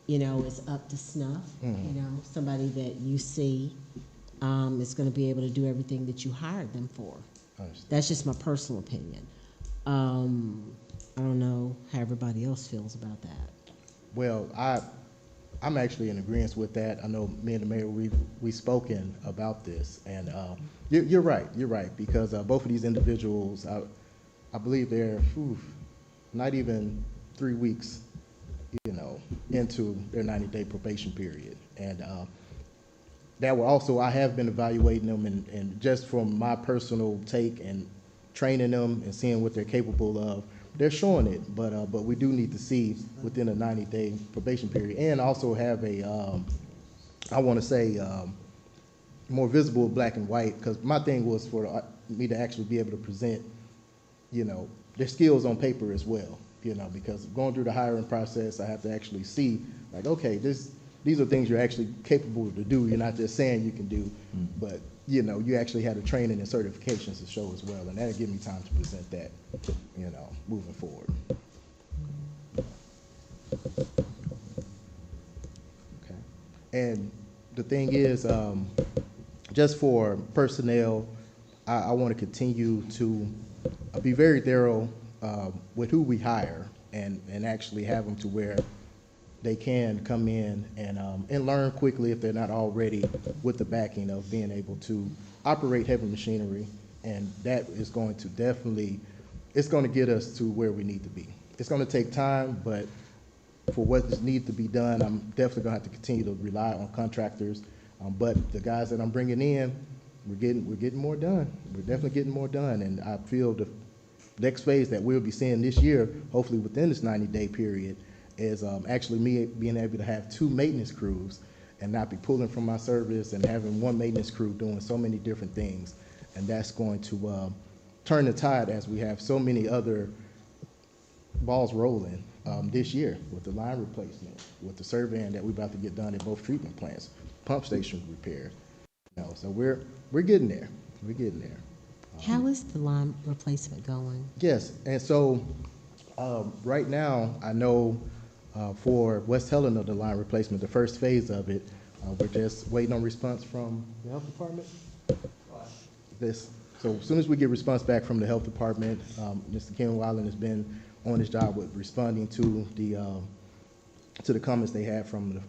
is up to snuff, somebody that you see is going to be able to do everything that you hired them for. That's just my personal opinion. I don't know how everybody else feels about that. Well, I'm actually in agreement with that. I know me and the mayor, we've spoken about this, and you're right, because both of these individuals, I believe they're not even 3 weeks, into their 90-day probation period. And that will also, I have been evaluating them, and just from my personal take and training them and seeing what they're capable of, they're showing it. But we do need to see within a 90-day probation period, and also have a, I want to say, more visible black and white, because my thing was for me to actually be able to present, their skills on paper as well, because going through the hiring process, I have to actually see, like, okay, these are things you're actually capable to do. You're not just saying you can do, but you actually had the training and certifications to show as well, and that'll give me time to present that, moving forward. Okay. And the thing is, just for personnel, I want to continue to be very thorough with who we hire, and actually have them to where they can come in and learn quickly if they're not already with the backing of being able to operate heavy machinery. And that is going to definitely, it's going to get us to where we need to be. It's going to take time, but for what needs to be done, I'm definitely going to have to continue to rely on contractors. But the guys that I'm bringing in, we're getting more done. We're definitely getting more done. And I feel the next phase that we'll be seeing this year, hopefully within this 90-day period, is actually me being able to have 2 maintenance crews and not be pulling from my service and having 1 maintenance crew doing so many different things. And that's going to turn the tide as we have so many other balls rolling this year with the line replacement, with the surveying that we're about to get done at both treatment plants, pump station repair. You know, so we're getting there. We're getting there. How is the line replacement going? Yes, and so right now, I know for West Helena, the line replacement, the first phase of it, we're just waiting on response from the health department. So as soon as we get response back from the health department, Mr. Ken Weiland has been on his job with responding to the comments they had from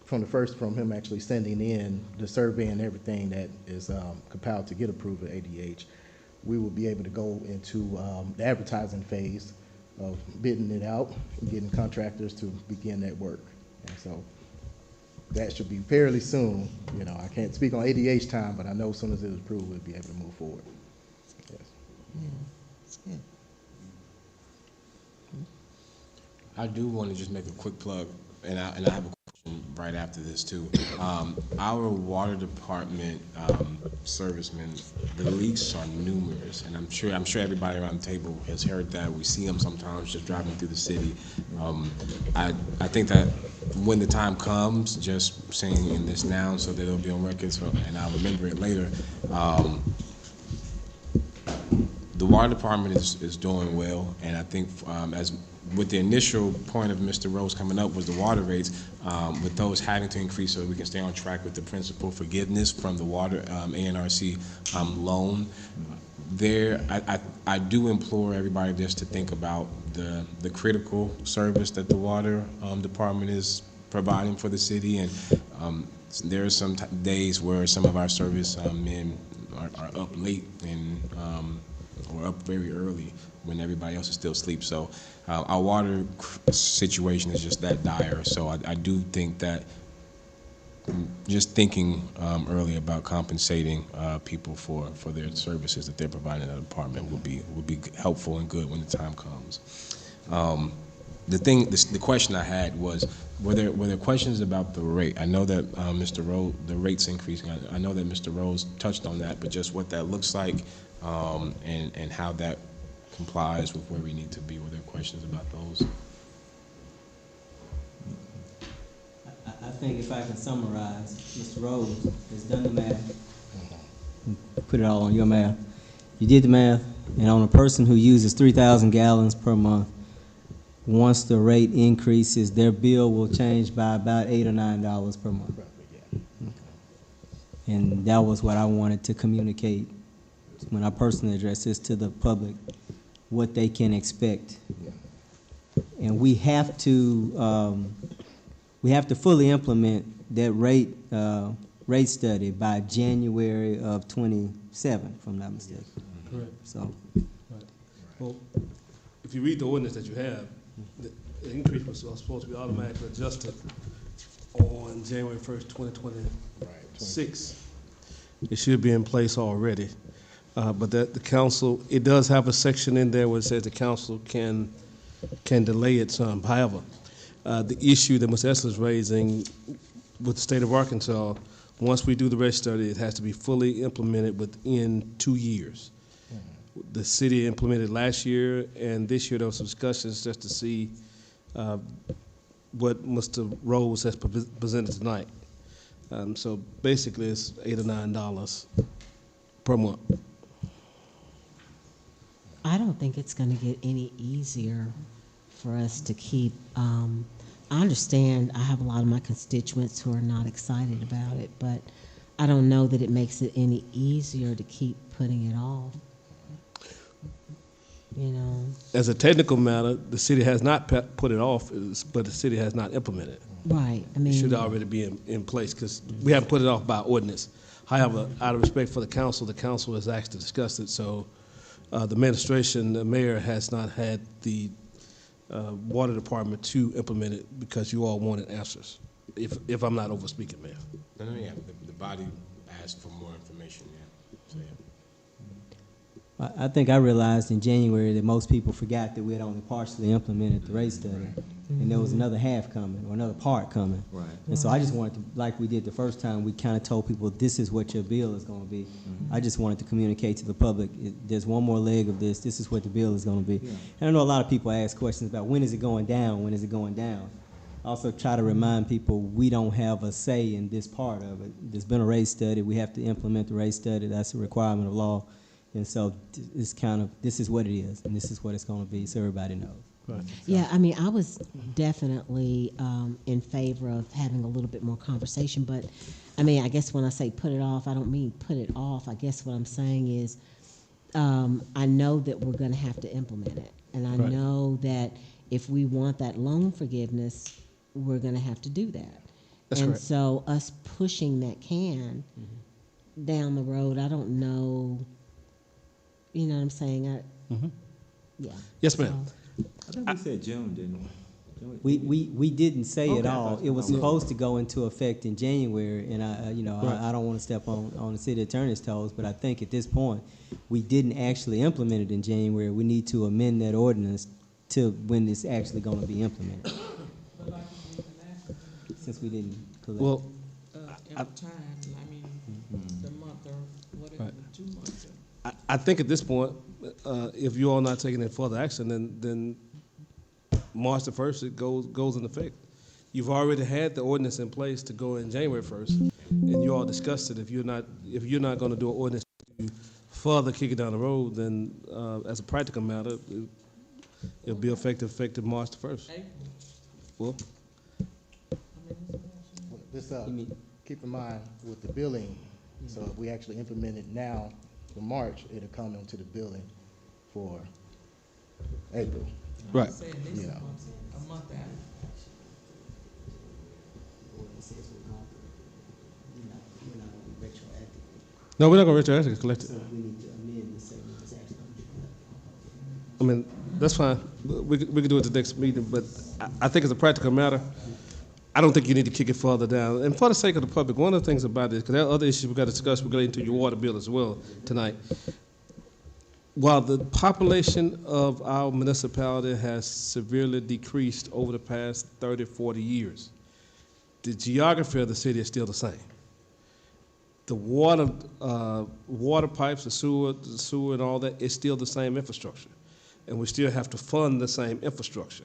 from him actually sending in the survey and everything that is compiled to get approved at ADH. We will be able to go into the advertising phase of bidding it out and getting contractors to begin that work. And so that should be fairly soon. You know, I can't speak on ADH time, but I know as soon as it is approved, we'll be able to move forward. Yes. Yeah, that's good. I do want to just make a quick plug, and I have a question right after this too. Our water department servicemen, the leaks are numerous, and I'm sure everybody around the table has heard that. We see them sometimes just driving through the city. I think that when the time comes, just saying this now so that it'll be on record, and I'll remember it later. The water department is doing well, and I think as with the initial point of Mr. Rose coming up was the water rates, with those having to increase so that we can stay on track with the principal forgiveness from the water ANRC loan. I do implore everybody just to think about the critical service that the water department is providing for the city, and there are some days where some of our service men are up late and or up very early when everybody else is still asleep. So our water situation is just that dire. So I do think that just thinking early about compensating people for their services that they're providing in the department would be helpful and good when the time comes. The question I had was, were there questions about the rate? I know that Mr. Rose, the rate's increasing. I know that Mr. Rose touched on that, but just what that looks like and how that complies with where we need to be. Were there questions about those? I think if I can summarize, Mr. Rose has done the math. Put it all on your math. You did the math, and on a person who uses 3,000 gallons per month, once the rate increases, their bill will change by about $8 or $9 per month. And that was what I wanted to communicate when I personally address this to the public, what they can expect. And we have to fully implement that rate study by January of 27, if I'm not mistaken. Correct. So, Right. Well, if you read the ordinance that you have, the increase was supposed to be automatically adjusted on January 1st, 2026. It should be in place already. But the council, it does have a section in there where it says the council can delay it some. However, the issue that Ms. Essler is raising with the state of Arkansas, once we do the rate study, it has to be fully implemented within 2 years. The city implemented last year, and this year there was some discussions just to see what Mr. Rose has presented tonight. So basically it's $8 or $9 per month. I don't think it's going to get any easier for us to keep. I understand I have a lot of my constituents who are not excited about it, but I don't know that it makes it any easier to keep putting it off. You know. As a technical matter, the city has not put it off, but the city has not implemented it. Right. I mean, It should already be in place because we haven't put it off by ordinance. However, out of respect for the council has asked to discuss it. So the administration, the mayor has not had the water department to implement it because you all wanted answers. If I'm not overspeaking, Mayor. No, yeah. The body asked for more information. Yeah. So, yeah. I think I realized in January that most people forgot that we had only partially implemented the rate study, and there was another half coming, or another part coming. Right. And so I just wanted to, like we did the first time, we kind of told people, this is what your bill is gonna be. I just wanted to communicate to the public, there's one more leg of this is what the bill is gonna be. Yeah. And I know a lot of people ask questions about when is it going down, when is it going down? I also try to remind people we don't have a say in this part of it. There's been a rate study, we have to implement the rate study, that's a requirement of law. And so it's kind of, this is what it is, and this is what it's gonna be, so everybody knows. Yeah, I mean, I was definitely in favor of having a little bit more conversation, but I mean, I guess when I say put it off, I don't mean put it off. I guess what I'm saying is I know that we're going to have to implement it, and I know that if we want that loan forgiveness, we're going to have to do that. That's and correct. So us pushing that can down the road, I don't know. You know what I'm saying? Yeah. Yes, ma'am. I think we said June, didn't we? We didn't say it Okay. all. It was supposed to go into effect in January, and I don't want to step on the city attorney's toes, but I think at this point, we didn't actually implement it in January. We need to amend that ordinance to when it's actually going to be implemented. Since we didn't collect. Well, At the time, I mean, the month or whatever, 2 months. I think at this point, if you all not taking any further action, then March the 1st, it goes into effect. You've already had the ordinance in place to go in January 1st, and you all discussed it. If you're not going to do an ordinance to further kick it down the road, then as a practical matter, it'll be effective March the 1st. Well, This, keep in mind with the billing, so if we actually implement it now for March, it'll come into the billing for April. right. Say at least Yeah. a month out. No, we're not going to retroactively collect it. We need to amend this segment. I mean, that's fine. We could do it the next meeting, but I think as a practical matter, I don't think you need to kick it further down. And for the sake of the public, one of the things about this, because there are other issues we got to discuss relating to your water bill as well tonight. While the population of our municipality has severely decreased over the past 30, 40 years, the geography of the city is still the same. The water pipes, the sewer and all that is still the same infrastructure. And we still have to fund the same infrastructure.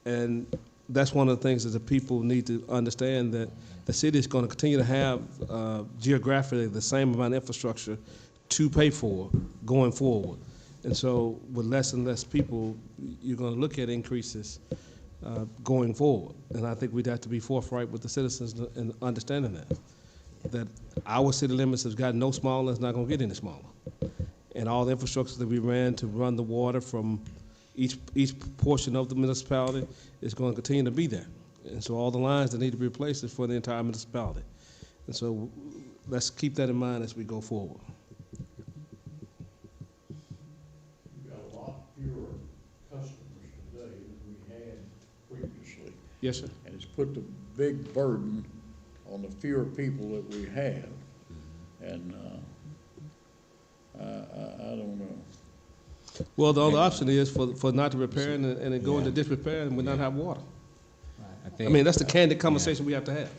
And that's one of the things that the people need to understand, that the city is going to continue to have geographically the same amount of infrastructure to pay for going forward. And so with less and less people, you're going to look at increases going forward. And I think we'd have to be forthright with the citizens in understanding that our city limits has gotten no smaller, it's not going to get any smaller. And all the infrastructure that we ran to run the water from each portion of the municipality is going to continue to be there. And so all the lines that need to be replaced is for the entire municipality. And so let's keep that in mind as we go forward. We've got a lot fewer customers today than we had previously. Yes, sir. And it's put the big burden on the fewer people that we have. And I don't know. Well, the other option is for not to repair and it go into disrepair and we not have water. I mean, that's the candid conversation we have to have.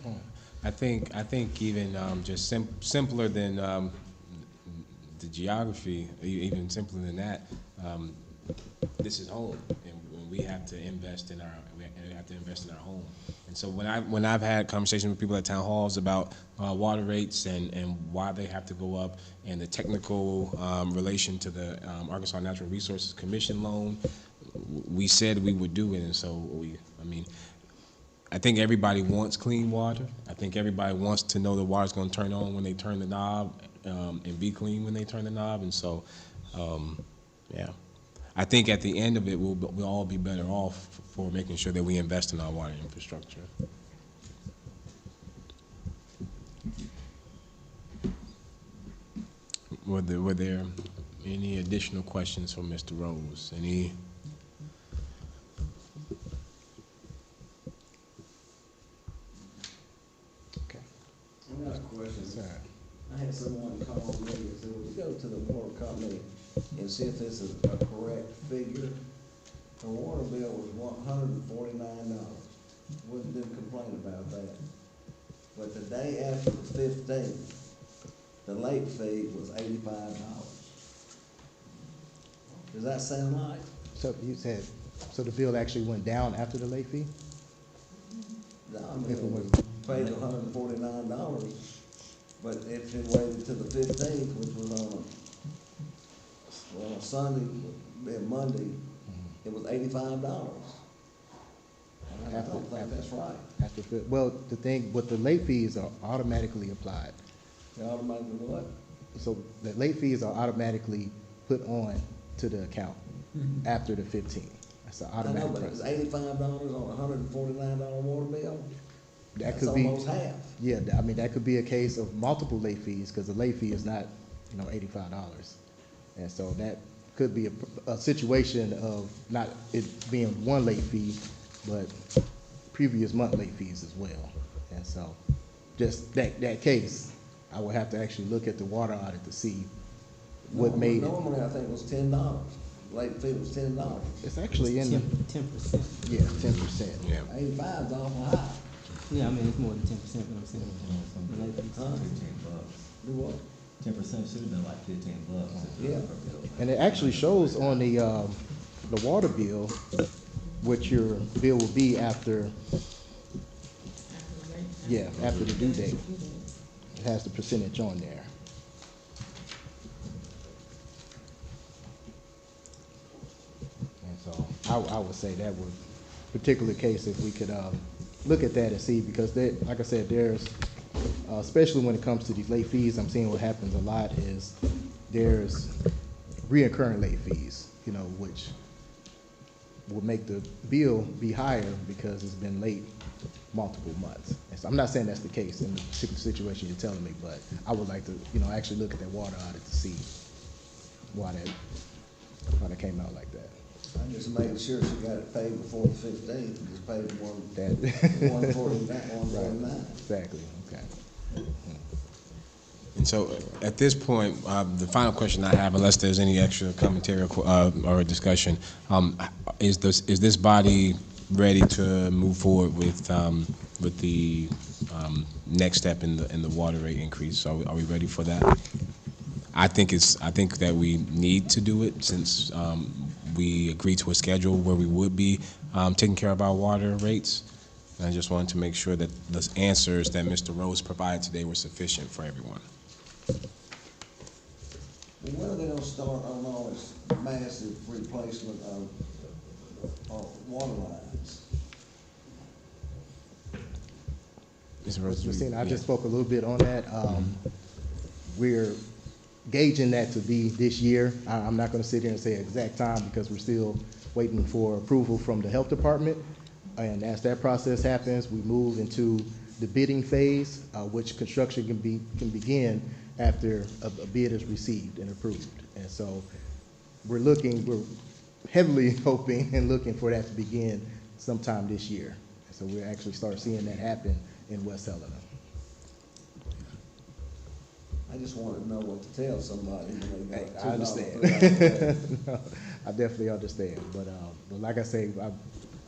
I think even just simpler than the geography, even simpler than that. This is home, and we have to invest in our home. And so when I've had conversations with people at town halls about water rates and why they have to go up, and the technical relation to the Arkansas Natural Resources Commission loan, we said we would do it, and so I think everybody wants clean water. I think everybody wants to know the water's going to turn on when they turn the knob, and be clean when they turn the knob. And so, I think at the end of it, we'll all be better off for making sure that we invest in our water infrastructure. Were there any additional questions from Mr. Rose? Any? Okay. One last question. I had someone call me and said, well, you go to the water company and see if this is a correct figure. Her water bill was $149. Didn't complain about that. But the day after the 15th, the late fee was $85. Does that sound right? So you said, so the bill actually went down after the late fee? No, I mean, If it was- paid $149, but if it waited to the 15th, which was on a Sunday, and Monday, it was $85. I don't think that's right. Well, the thing, but the late fees are automatically applied. They automatically what? So the late fees are automatically put on to the account after the 15th. That's an I know, automatic but it was process. $85 on a $149 water bill? That That's could be, almost half. yeah, I mean, that could be a case of multiple late fees, because the late fee is not, $85. And so that could be a situation of not it being one late fee, but previous month late fees as well. And so just that case, I would have to actually look at the water audit to see what made it. Normally, I think it was $10. Late fee was $10. It's actually in the, 10%. yeah, 10%. Yeah. 85 is awful high. Yeah, I mean, it's more than 10%, but I'm saying. the late fees. Huh? Do what? 10% should have been like $15. Yeah. And it actually shows on the water bill what your bill will be after, yeah, after the due date. It has the percentage on there. And so I would say that would, particular case, if we could look at that and see, because like I said, there's, especially when it comes to these late fees, I'm seeing what happens a lot is there's reoccurring late fees, which will make the bill be higher because it's been late multiple months. And so I'm not saying that's the case in the particular situation you're telling me, but I would like to, actually look at that water audit to see why that came out like that. I just made sure she got it paid before the 15th, and just paid That- 149. Exactly, okay. And so, at this point, the final question I have, unless there's any extra commentary or discussion, is this body ready to move forward with the next step in the water rate increase? Are we ready for that? I think that we need to do it since we agreed to a schedule where we would be taking care of our water rates. And I just wanted to make sure that the answers that Mr. Rose provided today were sufficient for everyone. When are they gonna start on all this massive replacement of water lines? Mr. Rose, Christina, I yeah. just spoke a little bit on that. We're gauging that to be this year. I'm not gonna sit here and say exact time because we're still waiting for approval from the health department. And as that process happens, we move into the bidding phase, which construction can begin after a bid is received and approved. And so we're heavily hoping and looking for that to begin sometime this year. So we'll actually start seeing that happen in West Helena. I just wanted to know what to tell somebody when they got I understand. $2 No, I definitely understand. But like I say,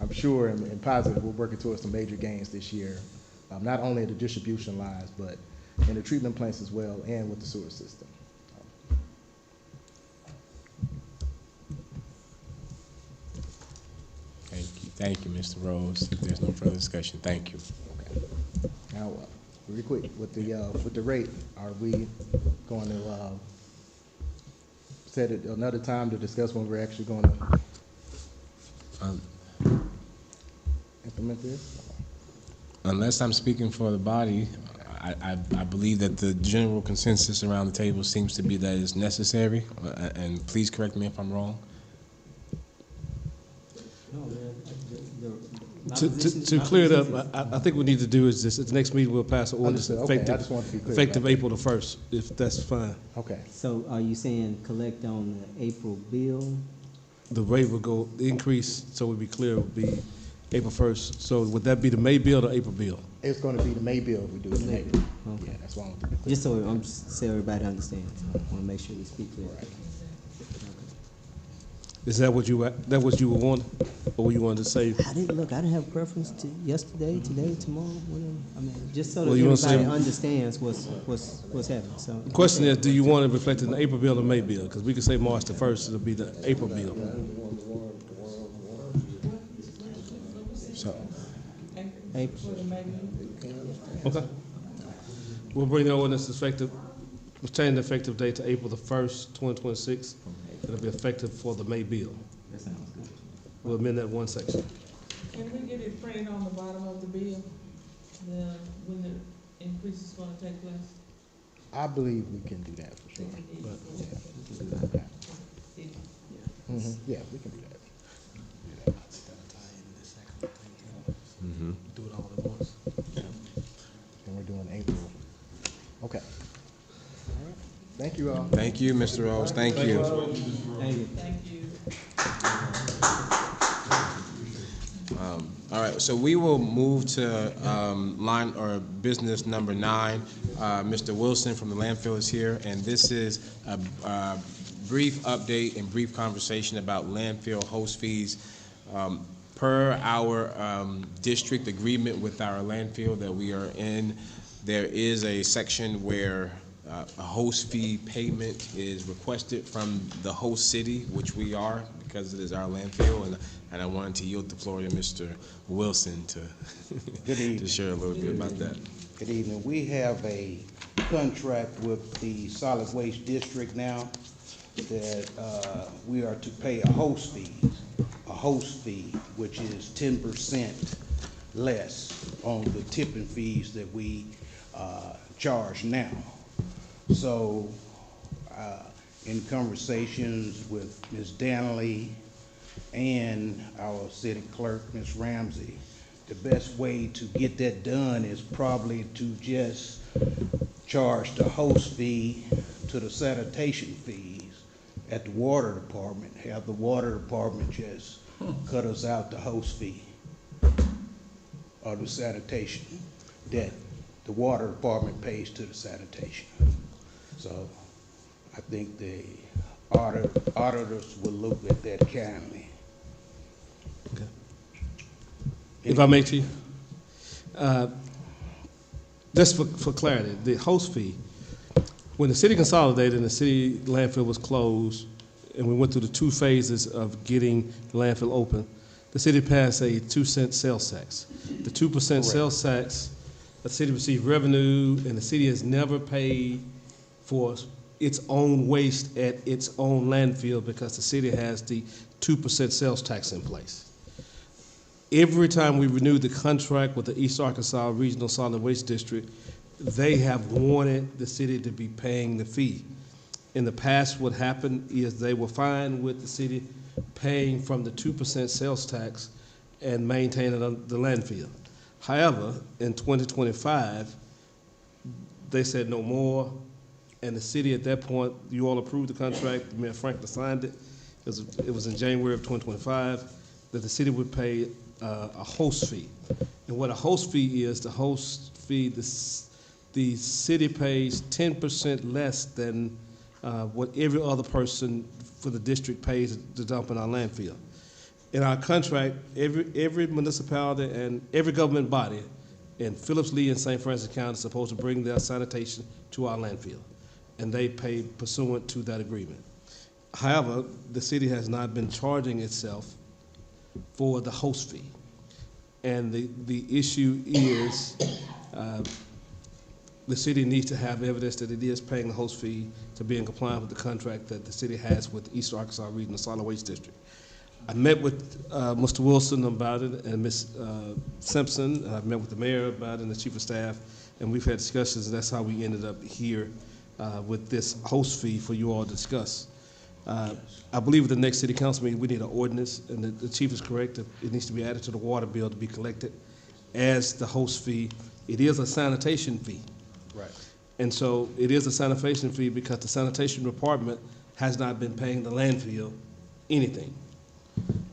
I'm sure and positive we're working towards some major gains this year, not only in the distribution lines, but in the treatment plants as well, and with the sewer system. Thank you, Mr. Rose. If there's no further discussion, thank you. Okay. Now, really quick, with the rate, are we going to set it another time to discuss when we're actually going to implement this? Unless I'm speaking for the body, I believe that the general consensus around the table seems to be that it's necessary, and please correct me if I'm wrong. No, man, To clear it up, I think what we need to do is this, at the next meeting, we'll pass an ordinance Understood. Okay, I just want to be clear effective about that. April the 1st, if that's fine. Okay. So are you saying collect on the April bill? The rate will go, the increase, so we'll be clear, will be April 1st. So would that be the May bill or April bill? It's going to be the May bill we do. May. Yeah, Okay. That's why I want to be clear. Just so everybody understands, I want to make sure we speak clearly. Is that what you were wanting, or what you wanted to say? I didn't have preference to yesterday, today, tomorrow, whatever. I mean, just so that Well, you wanna everybody say- understands what's happening, so. The question is, do you want it reflected in the April bill or May bill? Because we could say March the 1st, it'll be the April bill. So, April. Okay. We'll bring the ordinance effective, we'll change the effective date to April the 1st, 2026. It'll be effective for the May bill. That sounds good. We'll amend that one section. Can we get it printed on the bottom of the bill, when the increase is gonna take place? I believe we can do that for sure. But- Yeah, we can do that. Do it all at once. And we're doing April. Okay. All right. Thank you all. Thank you, Mr. Rose, thank you. Thank you. Thank you. All right, so we will move to line or business number 9. Mr. Wilson from the landfill is here, and this is a brief update and brief conversation about landfill host fees. Per our district agreement with our landfill that we are in, there is a section where a host fee payment is requested from the host city, which we are, because it is our landfill, and I wanted to yield the floor to Mr. Wilson to, Good evening. to share a little bit about that. Good evening. We have a contract with the solid waste district now that we are to pay a host fee, which is 10% less on the tipping fees that we charge now. So in conversations with Ms. Danley and our city clerk, Ms. Ramsey, the best way to get that done is probably to just charge the host fee to the sanitation fees at the water department, have the water department just cut us out the host fee or the sanitation that the water department pays to the sanitation. So I think the auditors will look at that kindly. If I may, Chief, just for clarity, the host fee, when the city consolidated and the city landfill was closed, and we went through the 2 phases of getting the landfill open, the city passed a 2-cent sales tax. The 2% sales tax, the city received revenue, and the city has never paid for its own waste at its own landfill because the city has the 2% sales tax in place. Every time we renewed the contract with the East Arkansas Regional Solid Waste District, they have wanted the city to be paying the fee. In the past, what happened is they were fine with the city paying from the 2% sales tax and maintaining the landfill. However, in 2025, they said no more, and the city at that point, you all approved the contract, Mayor Franklin signed it. It was in January of 2025 that the city would pay a host fee. And what a host fee is, the host fee, the city pays 10% less than what every other person for the district pays to dump in our landfill. In our contract, every municipality and every government body in Phillips Lee and St. Francis County is supposed to bring their sanitation to our landfill, and they pay pursuant to that agreement. However, the city has not been charging itself for the host fee. And the issue is the city needs to have evidence that it is paying the host fee to be in compliance with the contract that the city has with the East Arkansas Regional Solid Waste District. I met with Mr. Wilson about it and Ms. Simpson, and I've met with the mayor about it and the chief of staff, and we've had discussions, and that's how we ended up here with this host fee for you all to discuss. I believe at the next city council meeting, we need an ordinance, and the chief is correct, it needs to be added to the water bill to be collected as the host fee. It is a sanitation fee. Right. And so it is a sanitation fee because the sanitation department has not been paying the landfill anything.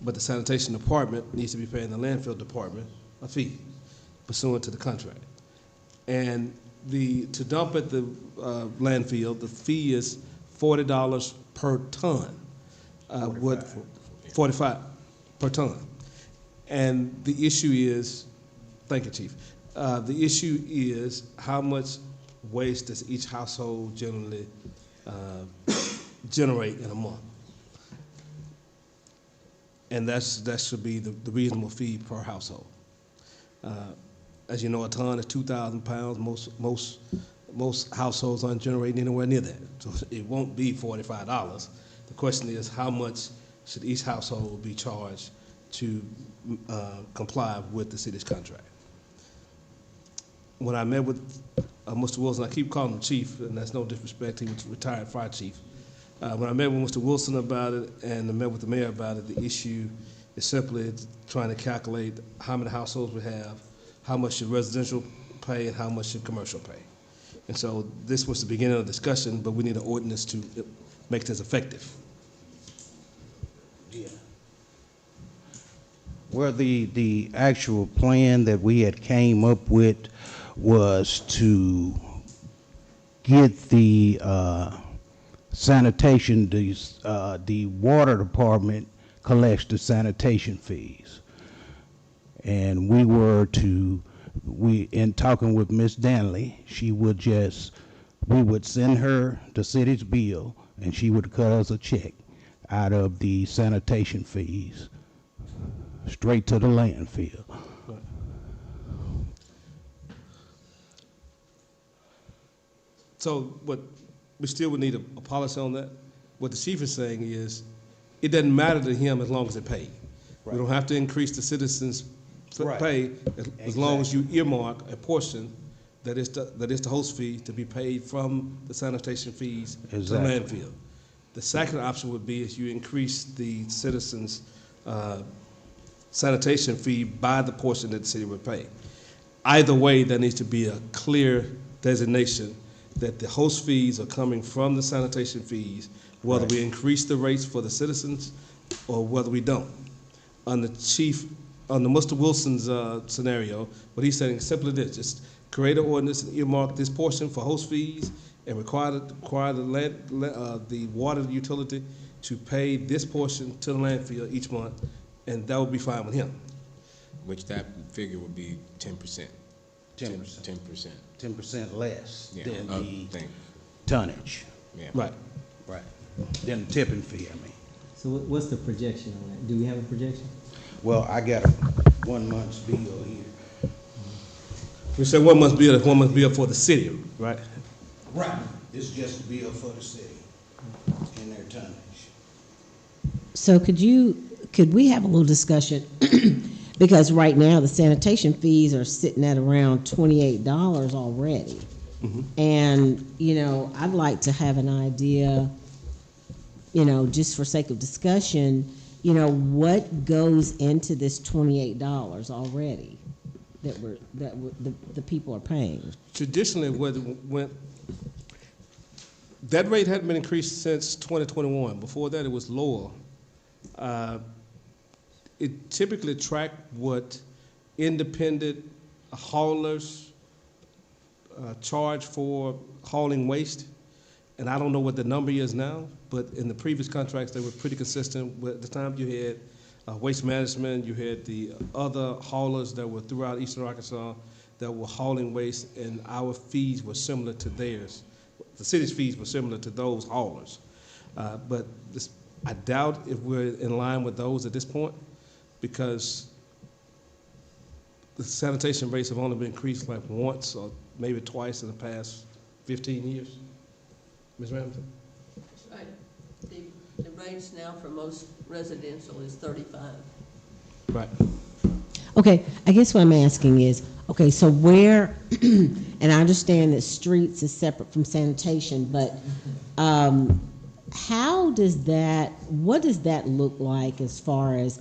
But the sanitation department needs to be paying the landfill department a fee pursuant to the contract. And to dump at the landfill, the fee is $40 per ton. 45 per ton. And the issue is, thank you, Chief. The issue is how much waste does each household generally generate in a month? And that should be the reasonable fee per household. As you know, a ton is 2,000 pounds. Most households aren't generating anywhere near that, so it won't be $45. The question is, how much should each household be charged to comply with the city's contract? When I met with Mr. Wilson, I keep calling him Chief, and that's no disrespect, he was a retired fire chief. When I met with Mr. Wilson about it and I met with the mayor about it, the issue is simply trying to calculate how many households we have, how much should residential pay, and how much should commercial pay. And so this was the beginning of the discussion, but we need an ordinance to make this effective. Yeah. Well, the actual plan that we had came up with was to get the sanitation, the water department collects the sanitation fees. And in talking with Miss Danley, we would send her the city's bill and she would cut us a check out of the sanitation fees straight to the landfill. So we still would need a policy on that. What the chief is saying is, it doesn't matter to him as long as they pay. Right. We don't have to increase the citizens' pay as long as you earmark a portion that is the host fee to be paid from the sanitation fees to the landfill. The second option would be is you increase the citizens' sanitation fee by the portion that the city would pay. Either way, there needs to be a clear designation that the host fees are coming from the sanitation fees, whether we increase the rates for the citizens or whether we don't. On the Mr. Wilson's scenario, what he's saying is simply this: just create an ordinance and earmark this portion for host fees and require the water utility to pay this portion to the landfill each month, and that would be fine with him. Which that figure would be 10%. 10%. 10% less than the thing. Tonnage. Yeah. Right. Right. Than the tipping fee, I mean. So what's the projection on that? Do we have a projection? Well, I got a 1 month's bill here. We said 1 month's bill, 1 month's bill for the city, right? Right. It's just a bill for the city and their tonnage. So could we have a little discussion? Because right now the sanitation fees are sitting at around $28 already. Mm-hmm. And, I'd like to have an idea, just for sake of discussion, what goes into this $28 already that the people are paying? Traditionally, that rate hadn't been increased since 2021. Before that, it was lower. It typically tracked what independent haulers charge for hauling waste, and I don't know what the number is now, but in the previous contracts, they were pretty consistent. At the time, you had Waste Management, you had the other haulers that were throughout eastern Arkansas that were hauling waste, and our fees were similar to theirs. The city's fees were similar to those haulers. But I doubt if we're in line with those at this point, because the sanitation rates have only been increased like once or maybe twice in the past 15 years. Ms. Ramsey? That's right. The rates now for most residential is 35. Right. Okay, I guess what I'm asking is, okay, so where, and I understand that streets is separate from sanitation, but what does that look like as far as,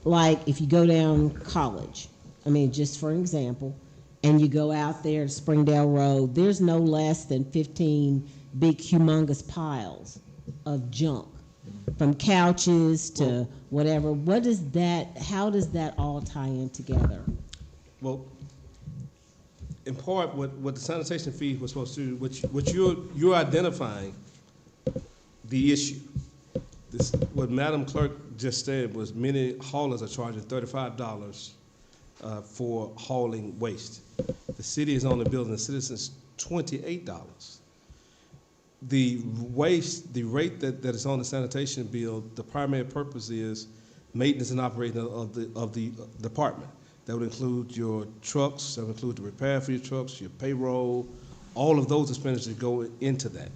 like, if you go down College, just for example, and you go out there to Springdale Road, there's no less than 15 big humongous piles of junk, from couches to whatever. How does that all tie in together? Well, in part, what the sanitation fee was supposed to do, what you're identifying the issue. This, what Madam Clerk just said was many haulers are charging $35 for hauling waste. The city is only billing the citizens $28. The waste, the rate that is on the sanitation bill, the primary purpose is maintenance and operating of the department. That would include your trucks, that would include the repair for your trucks, your payroll, all of those expenditures go into that.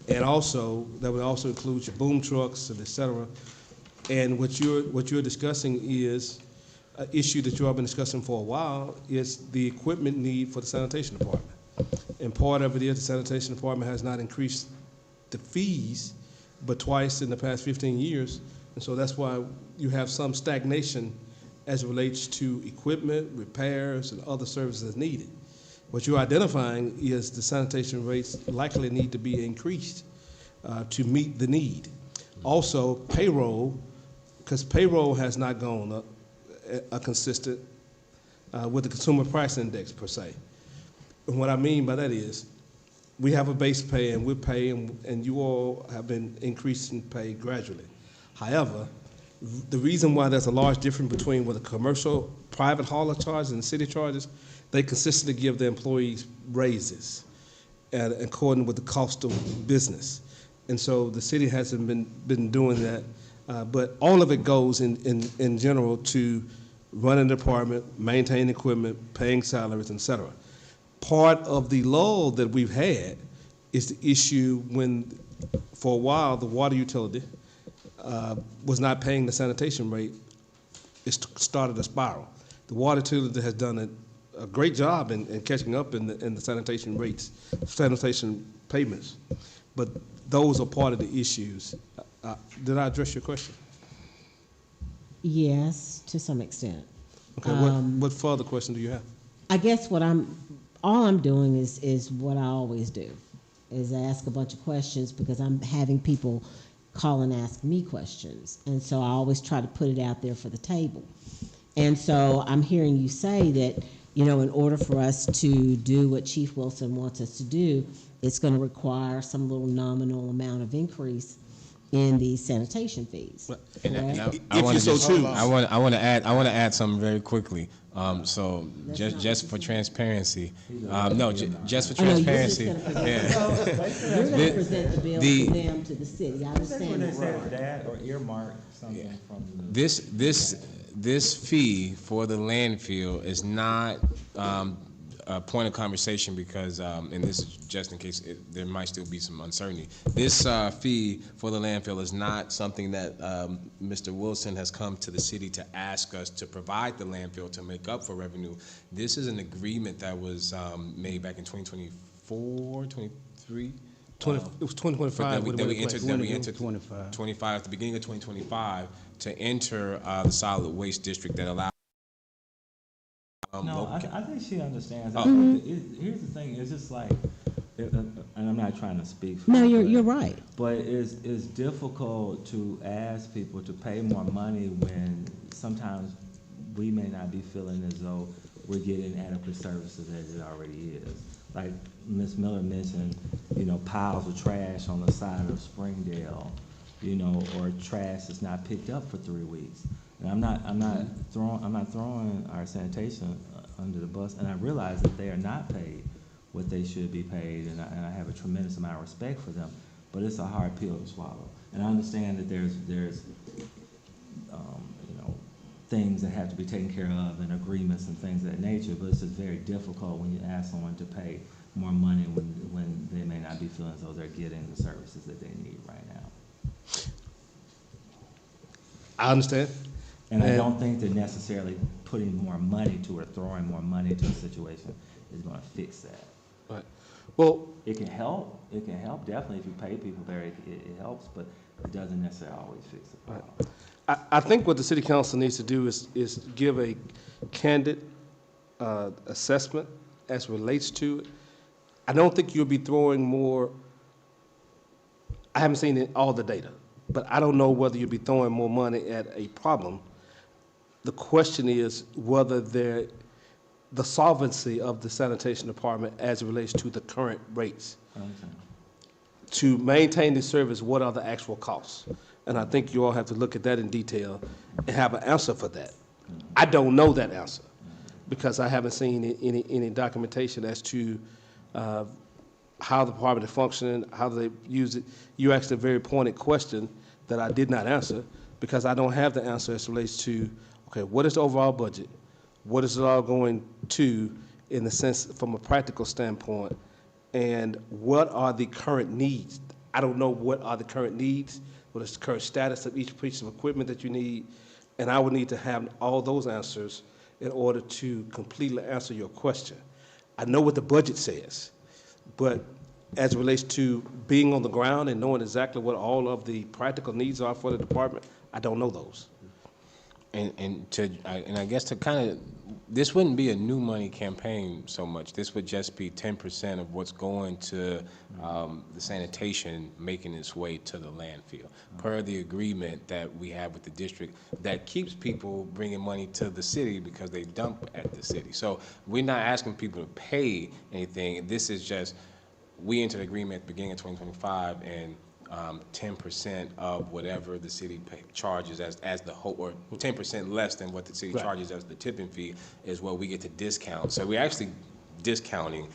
And also, that would also include your boom trucks and et cetera. And what you're discussing is an issue that you all been discussing for a while, is the equipment need for the sanitation department. And part of it is the sanitation department has not increased the fees but twice in the past 15 years. And so that's why you have some stagnation as it relates to equipment, repairs, and other services needed. What you're identifying is the sanitation rates likely need to be increased to meet the need. Also, payroll, because payroll has not gone up consistent with the consumer price index per se. And what I mean by that is, we have a base pay and we're paying, and you all have been increasing pay gradually. However, the reason why there's a large difference between what a commercial private hauler charges and the city charges, they consistently give their employees raises according with the cost of business. And so the city hasn't been doing that, but all of it goes in general to running the department, maintaining equipment, paying salaries, et cetera. Part of the lull that we've had is the issue when, for a while, the water utility was not paying the sanitation rate. It started a spiral. The water utility has done a great job in catching up in the sanitation rates, sanitation payments, but those are part of the issues. Did I address your question? Yes, to some extent. Okay, what further question do you have? I guess all I'm doing is what I always do, is ask a bunch of questions because I'm having people call and ask me questions. And so I always try to put it out there for the table. And so I'm hearing you say that, in order for us to do what Chief Wilson wants us to do, it's going to require some little nominal amount of increase in the sanitation fees. And I want to add something very quickly. So just for transparency, just for transparency. You're going to present the bill to them, to the city. I understand that. Or earmark something from This fee for the landfill is not a point of conversation because, and this is just in case there might still be some uncertainty. This fee for the landfill is not something that Mr. Wilson has come to the city to ask us to provide the landfill to make up for revenue. This is an agreement that was made back in 2024, 23? It was 2025. That we entered 25 at the beginning of 2025 to enter the solid waste district that allowed. I think she understands. Here's the thing: it's just like, and I'm not trying to speak for No, her, you're right. But it's difficult to ask people to pay more money when sometimes we may not be feeling as though we're getting adequate services as it already is. Like Ms. Miller mentioned, piles of trash on the side of Springdale, or trash that's not picked up for 3 weeks. And I'm not throwing our sanitation under the bus, and I realize that they are not paid what they should be paid, and I have a tremendous amount of respect for them. But it's a hard pill to swallow, and I understand that there's things that have to be taken care of and agreements and things of that nature. But it's just very difficult when you ask someone to pay more money when they may not be feeling as though they're getting the services that they need right now. I understand. And I don't think that necessarily putting more money to or throwing more money to a situation is going to fix that. Right. Well, it can help. It can help definitely if you pay people better. It helps, but it doesn't necessarily always fix the problem. Right. I think what the city council needs to do is give a candid assessment as relates to it. I don't think you'll be throwing more. I haven't seen all the data, but I don't know whether you'll be throwing more money at a problem. The question is whether there the solvency of the sanitation department as it relates to the current rates. To maintain the service, what are the actual costs? And I think you all have to look at that in detail and have an answer for that. I don't know that answer because I haven't seen any documentation as to how the department is functioning, how they use it. You asked a very pointed question that I did not answer because I don't have the answer as it relates to, okay, what is the overall budget? What is it all going to in the sense from a practical standpoint? And what are the current needs? I don't know what are the current needs, what is the current status of each piece of equipment that you need, and I would need to have all those answers in order to completely answer your question. I know what the budget says, but as it relates to being on the ground and knowing exactly what all of the practical needs are for the department, I don't know those. And I guess to kind of, this wouldn't be a new money campaign so much. This would just be 10% of what's going to the sanitation making its way to the landfill, per the agreement that we have with the district that keeps people bringing money to the city because they dump at the city. So we're not asking people to pay anything. This is just, we entered an agreement at the beginning of 2025, and 10% of whatever the city charges as the whole, or 10% less than what the city charges as the tipping fee is what we get to discount. So we're actually discounting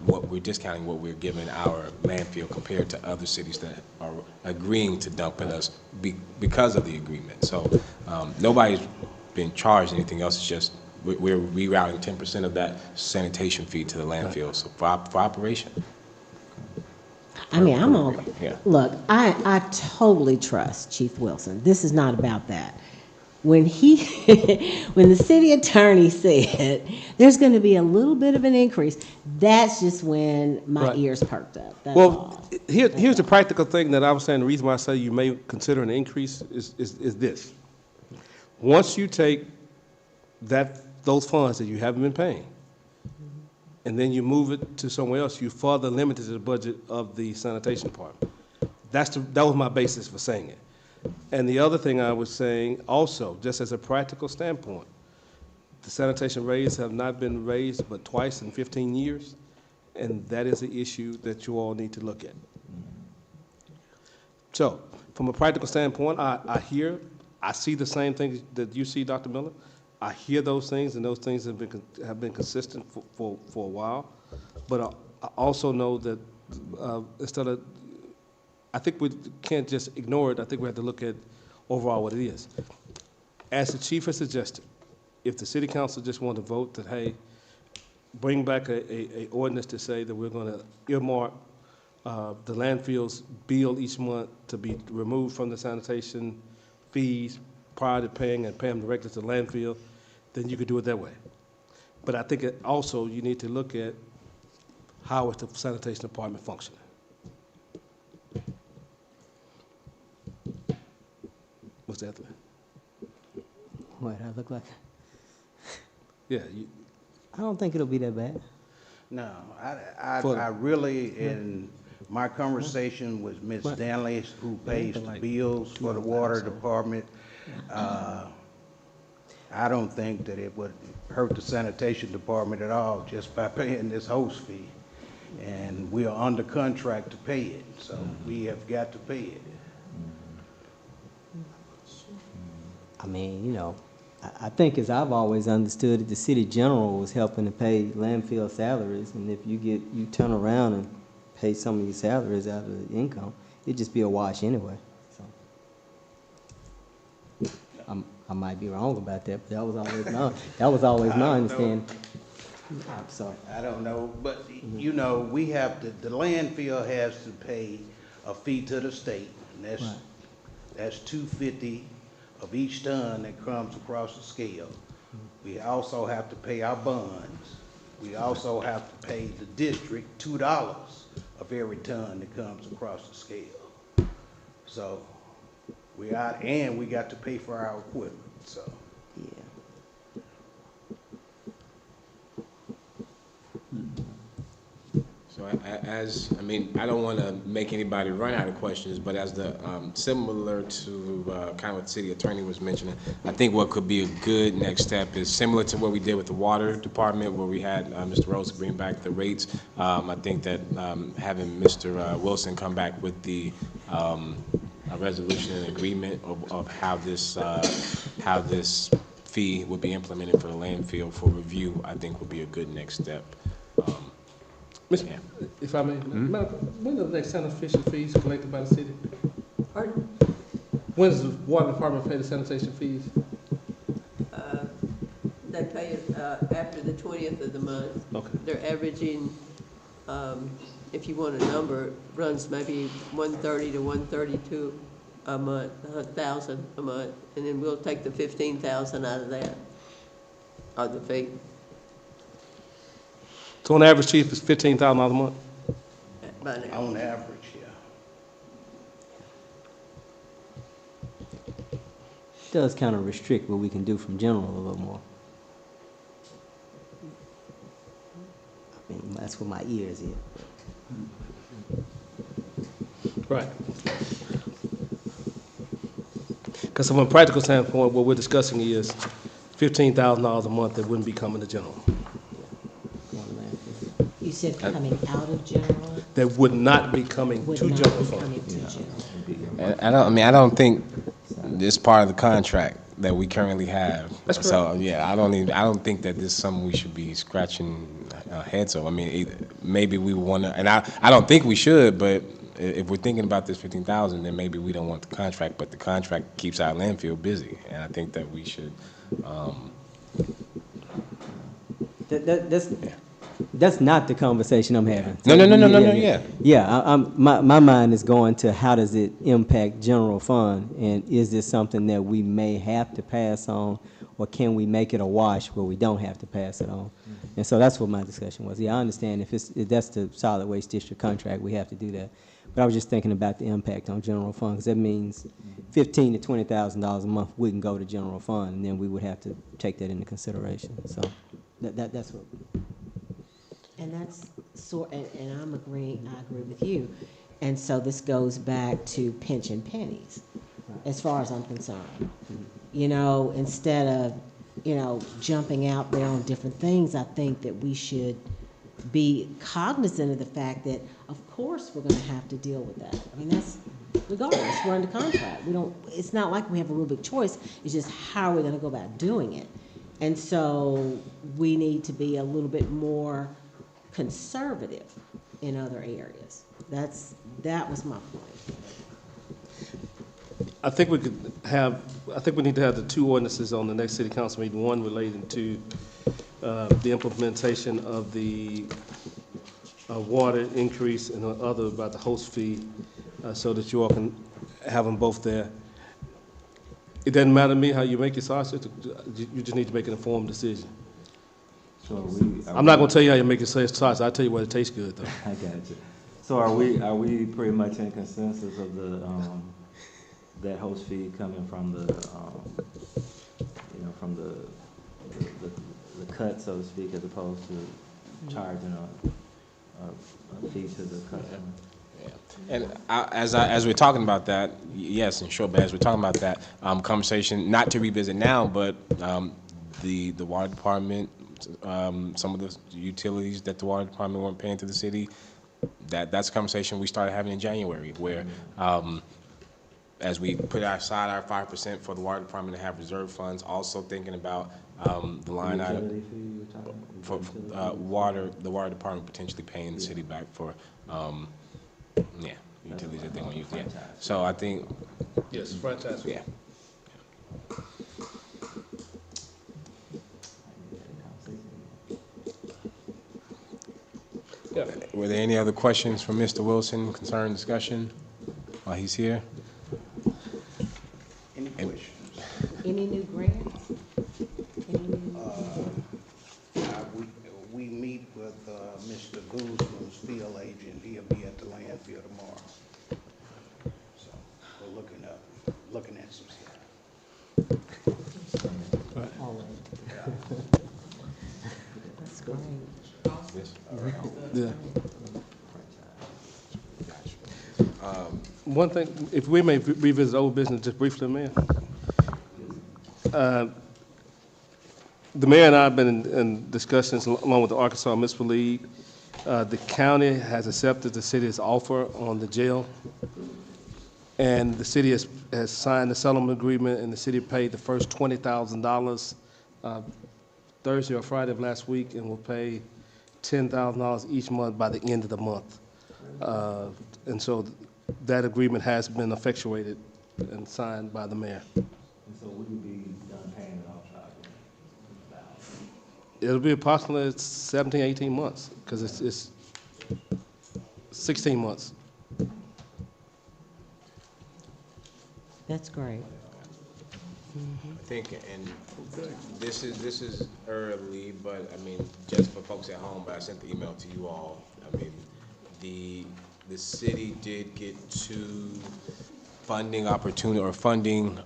what we're giving our landfill compared to other cities that are agreeing to dump at us because of the agreement. So nobody's been charged anything else. It's just we're rerouting 10% of that sanitation fee to the landfill. So for operation. I mean, I'm all, Yeah. look, I totally trust Chief Wilson. This is not about that. When when the city attorney said there's going to be a little bit of an increase, that's just when my ears perked up. That's all. Here's the practical thing that I was saying, the reason why I say you may consider an increase is this. Once you take those funds that you haven't been paying, and then you move it to somewhere else, you further limited the budget of the sanitation department. That was my basis for saying it. And the other thing I was saying also, just as a practical standpoint, the sanitation rates have not been raised but twice in 15 years, and that is an issue that you all need to look at. So, from a practical standpoint, I see the same things that you see, Dr. Miller. I hear those things, and those things have been consistent for a while. But I also know that I think we can't just ignore it. I think we have to look at overall what it is. As the chief has suggested, if the city council just want to vote that, hey, bring back a ordinance to say that we're going to earmark the landfill's bill each month to be removed from the sanitation fees prior to paying and pay them directly to the landfill, then you could do it that way. But I think also you need to look at how is the sanitation department functioning. What's that? What I look like? Yeah. I don't think it'll be that bad. No, I really, in my conversation with Ms. Danley, who pays the bills for the water department, I don't think that it would hurt the sanitation department at all just by paying this host fee. And we are under contract to pay it, so we have got to pay it. I mean, you know, I think as I've always understood it, the city general was helping to pay landfill salaries, and if you turn around and pay some of your salaries out of the income, it'd just be a wash anyway. So I might be wrong about that, but that was always my understanding. I'm sorry. I don't know, but you know, we have the landfill has to pay a fee to the state, and that's $250 of each ton that comes across the scale. We also have to pay our bonds. We also have to pay the district $2 of every ton that comes across the scale. So we out, and we got to pay for our equipment. So Yeah. So I mean, I don't want to make anybody run out of questions, but as the, similar to kind of what the city attorney was mentioning, I think what could be a good next step is similar to what we did with the water department, where we had Mr. Rose bring back the rates. I think that having Mr. Wilson come back with the a resolution and agreement of how this fee would be implemented for the landfill for review, I think would be a good next step. Mr. If I may, when are the next sanitation fees collected by the city? Pardon? When does the water department pay the sanitation fees? They pay it after the 20th of the month. Okay. They're averaging, if you want a number, runs maybe 130 to 132 a month, 1,000 a month, and then we'll take the 15,000 out of that, of the fee. So on average, chief, it's $15,000 a month? By now. On average, yeah. It does kind of restrict what we can do from general a little more. I mean, that's what my ears is. Right. Because from a practical standpoint, what we're discussing is $15,000 a month that wouldn't be coming to general. You said coming out of general? That would not be coming Would to not general be fund. coming to general. I don't think this part of the contract that we currently have. That's correct. So, yeah, I don't think that this is something we should be scratching our heads over. I mean, maybe we want to, and I don't think we should, but if we're thinking about this 15,000, then maybe we don't want the contract, but the contract keeps our landfill busy, and I think that we should, That's not the conversation I'm having. No, yeah. Yeah, my mind is going to how does it impact general fund, and is this something that we may have to pass on, or can we make it a wash where we don't have to pass it on? And so that's what my discussion was. Yeah, I understand if that's the solid waste district contract, we have to do that. But I was just thinking about the impact on general fund, because that means $15,000 to $20,000 a month wouldn't go to general fund, and then we would have to take that into consideration. So that's what. And that's and I agree with you. And so this goes back to pinch and pennies, as far as I'm concerned. You know, instead of, you know, jumping out there on different things, I think that we should be cognizant of the fact that, of course, we're going to have to deal with that. I mean, that's, regardless, we're under contract. It's not like we have a real big choice. It's just how are we going to go about doing it. And so we need to be a little bit more conservative in other areas. That was my point. I think we need to have the two ordinances on the next city council meeting, one relating to the implementation of the water increase, and the other about the host fee, so that you all can have them both there. It doesn't matter to me how you make your sausage, you just need to make an informed decision. So I'm not going to tell you how you make your sausage, I'll tell you whether it tastes good, though. I got you. So are we pretty much in consensus of the, that host fee coming from the, you know, from the cut, so to speak, as opposed to charging a fee to the customer? Yeah. And as we're talking about that, yes, in short, but as we're talking about that conversation, not to revisit now, but the water department, some of the utilities that the water department weren't paying to the city, that's a conversation we started having in January, where as we put aside our 5% for the water department to have reserve funds, also thinking about the line item for the water department potentially paying the city back for utilities that they want to use. Yeah. So I think yes, franchise. Yeah. Yeah. Were there any other questions from Mr. Wilson concerning discussion while he's here? Any questions? Any new grants? We meet with Mr. Guzman's field agent. He'll be at the landfill tomorrow. So we're looking at some stuff. All right. That's great. Yeah. One thing, if we may revisit old business just briefly, Mayor. The mayor and I have been in discussions along with the Arkansas Municipal League. The county has accepted the city's offer on the jail, and the city has signed the settlement agreement, and the city paid the first $20,000 Thursday or Friday of last week, and will pay $10,000 each month by the end of the month. And so that agreement has been effectuated and signed by the mayor. And so we will be done paying it off, It'll be approximately 17, 18 months, because it's 16 months. That's great. I think, and this is early, but I mean, just for folks at home, but I sent the email to you all. I mean, the city did get 2 funding opportunity or funding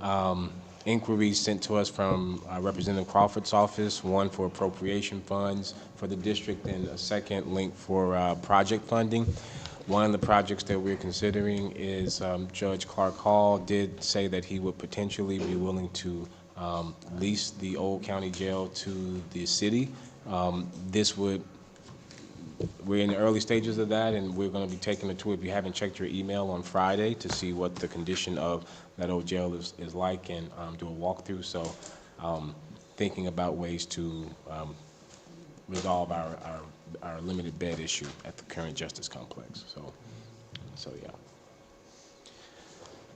inquiries sent to us from Representative Crawford's office, one for appropriation funds for the district and a second link for project funding. One of the projects that we're considering is Judge Clark Hall did say that he would potentially be willing to lease the old county jail to the city. We're in the early stages of that, and we're going to be taking a tour, if you haven't checked your email, on Friday to see what the condition of that old jail is like, and do a walkthrough. So thinking about ways to resolve our limited bed issue at the current justice complex. So yeah.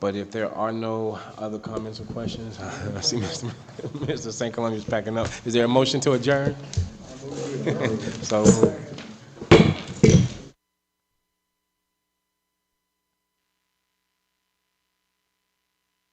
But if there are no other comments or questions, I see Mr. St. Columbia's packing up. Is there a motion to adjourn? So